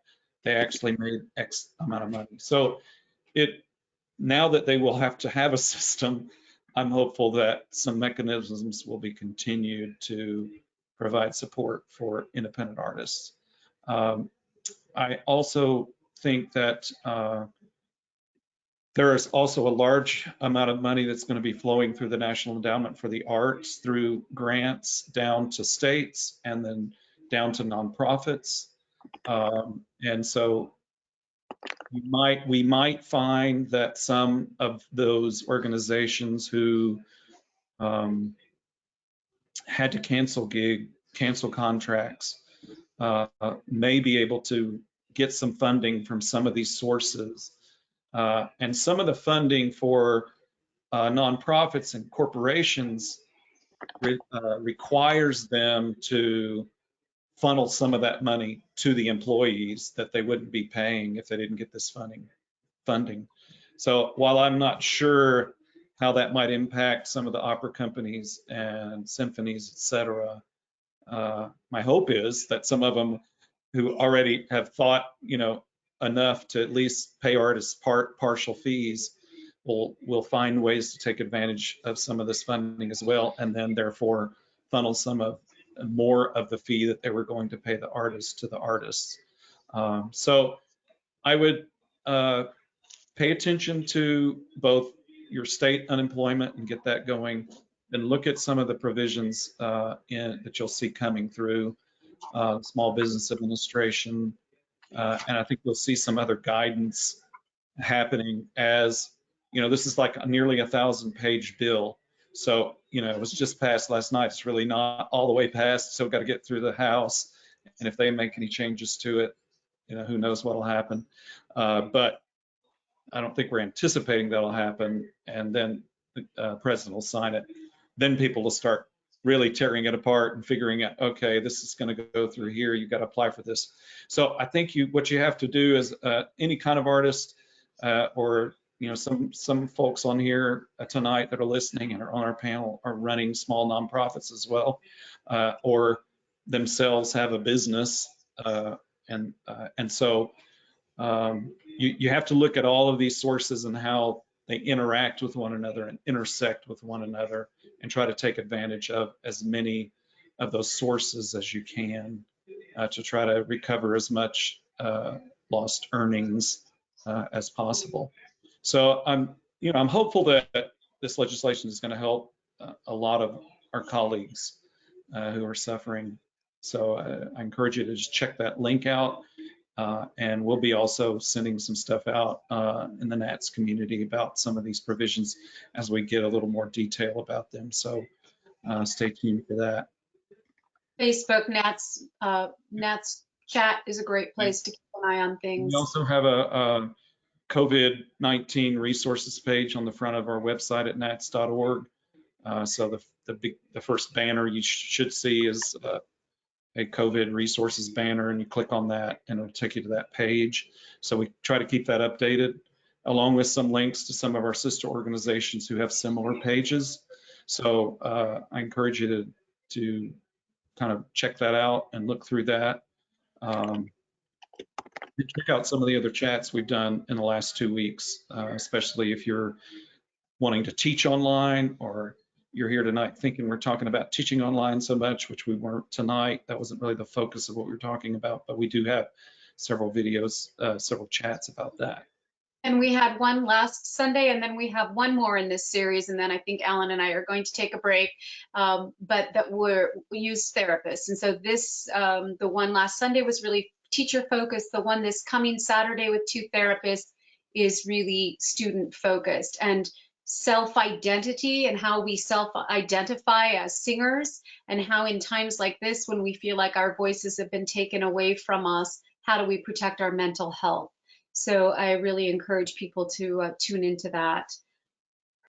they actually made X amount of money? So now that they will have to have a system, I'm hopeful that some mechanisms will be continued to provide support for independent artists. I also think that there is also a large amount of money that's going to be flowing through the National Endowment for the Arts through grants down to states and then down to nonprofits. And so we might find that some of those organizations who had to cancel contracts may be able to get some funding from some of these sources. And some of the funding for nonprofits and corporations requires them to funnel some of that money to the employees that they wouldn't be paying if they didn't get this funding. So while I'm not sure how that might impact some of the opera companies and symphonies, et cetera, my hope is that some of them who already have thought, enough to at least pay artists partial fees will find ways to take advantage of some of this funding as well, and then therefore funnel more of the fee that they were going to pay the artists to the artists. So I would pay attention to both your state unemployment and get that going, then look at some of the provisions that you'll see coming through Small Business Administration. And I think we'll see some other guidance happening as, this is like a nearly 1,000-page bill. So, it was just passed last night. It's really not all the way passed. So we've got to get through the House. And if they make any changes to it, who knows what'll happen. But I don't think we're anticipating that'll happen. And then the president will sign it. Then people will start really tearing it apart and figuring out, okay, this is going to go through here. You've got to apply for this. So I think what you have to do is any kind of artist or some folks on here tonight that are listening and are on our panel are running small nonprofits as well, or themselves have a business, and so you have to look at all of these sources and how they interact with one another and intersect with one another, and try to take advantage of as many of those sources as you can to try to recover as much lost earnings as possible. So I'm hopeful that this legislation is going to help a lot of our colleagues who are suffering. So I encourage you to just check that link out. And we'll be also sending some stuff out in the NATS community about some of these provisions as we get a little more detail about them. So stay tuned for that. Facebook Nats chat is a great place to keep an eye on things. We also have a COVID-19 resources page on the front of our website at nats.org. So the first banner you should see is a COVID resources banner, and you click on that and it'll take you to that page. So we try to keep that updated, along with some links to some of our sister organizations who have similar pages. So I encourage you to kind of check that out and look through that. Check out some of the other chats we've done in the last 2 weeks, especially if you're wanting to teach online, or you're here tonight thinking we're talking about teaching online so much, which we weren't tonight. That wasn't really the focus of what we were talking about, but we do have several videos, several chats about that. And we had one last Sunday, and then we have one more in this series, and then I think Alan and I are going to take a break, but that we use therapists. And so this, the one last Sunday was really teacher focused. The one this coming Saturday with 2 therapists is really student focused, and self-identity and how we self-identify as singers, and how in times like this, when we feel like our voices have been taken away from us, how do we protect our mental health? So I really encourage people to tune into that.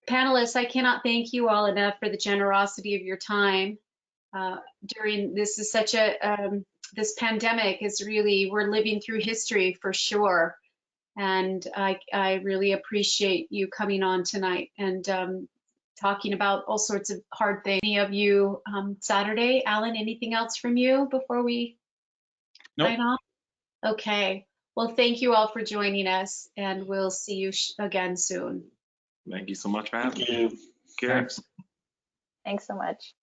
Panelists, I cannot thank you all enough for the generosity of your time during this is such a this pandemic is really, we're living through history for sure. And I really appreciate you coming on tonight and talking about all sorts of hard things. Any of you Saturday? Alan, anything else from you before we sign off? Okay. Well, thank you all for joining us, and we'll see you again soon. Thank you so much for having me. Thank you. Thanks. Thanks so much.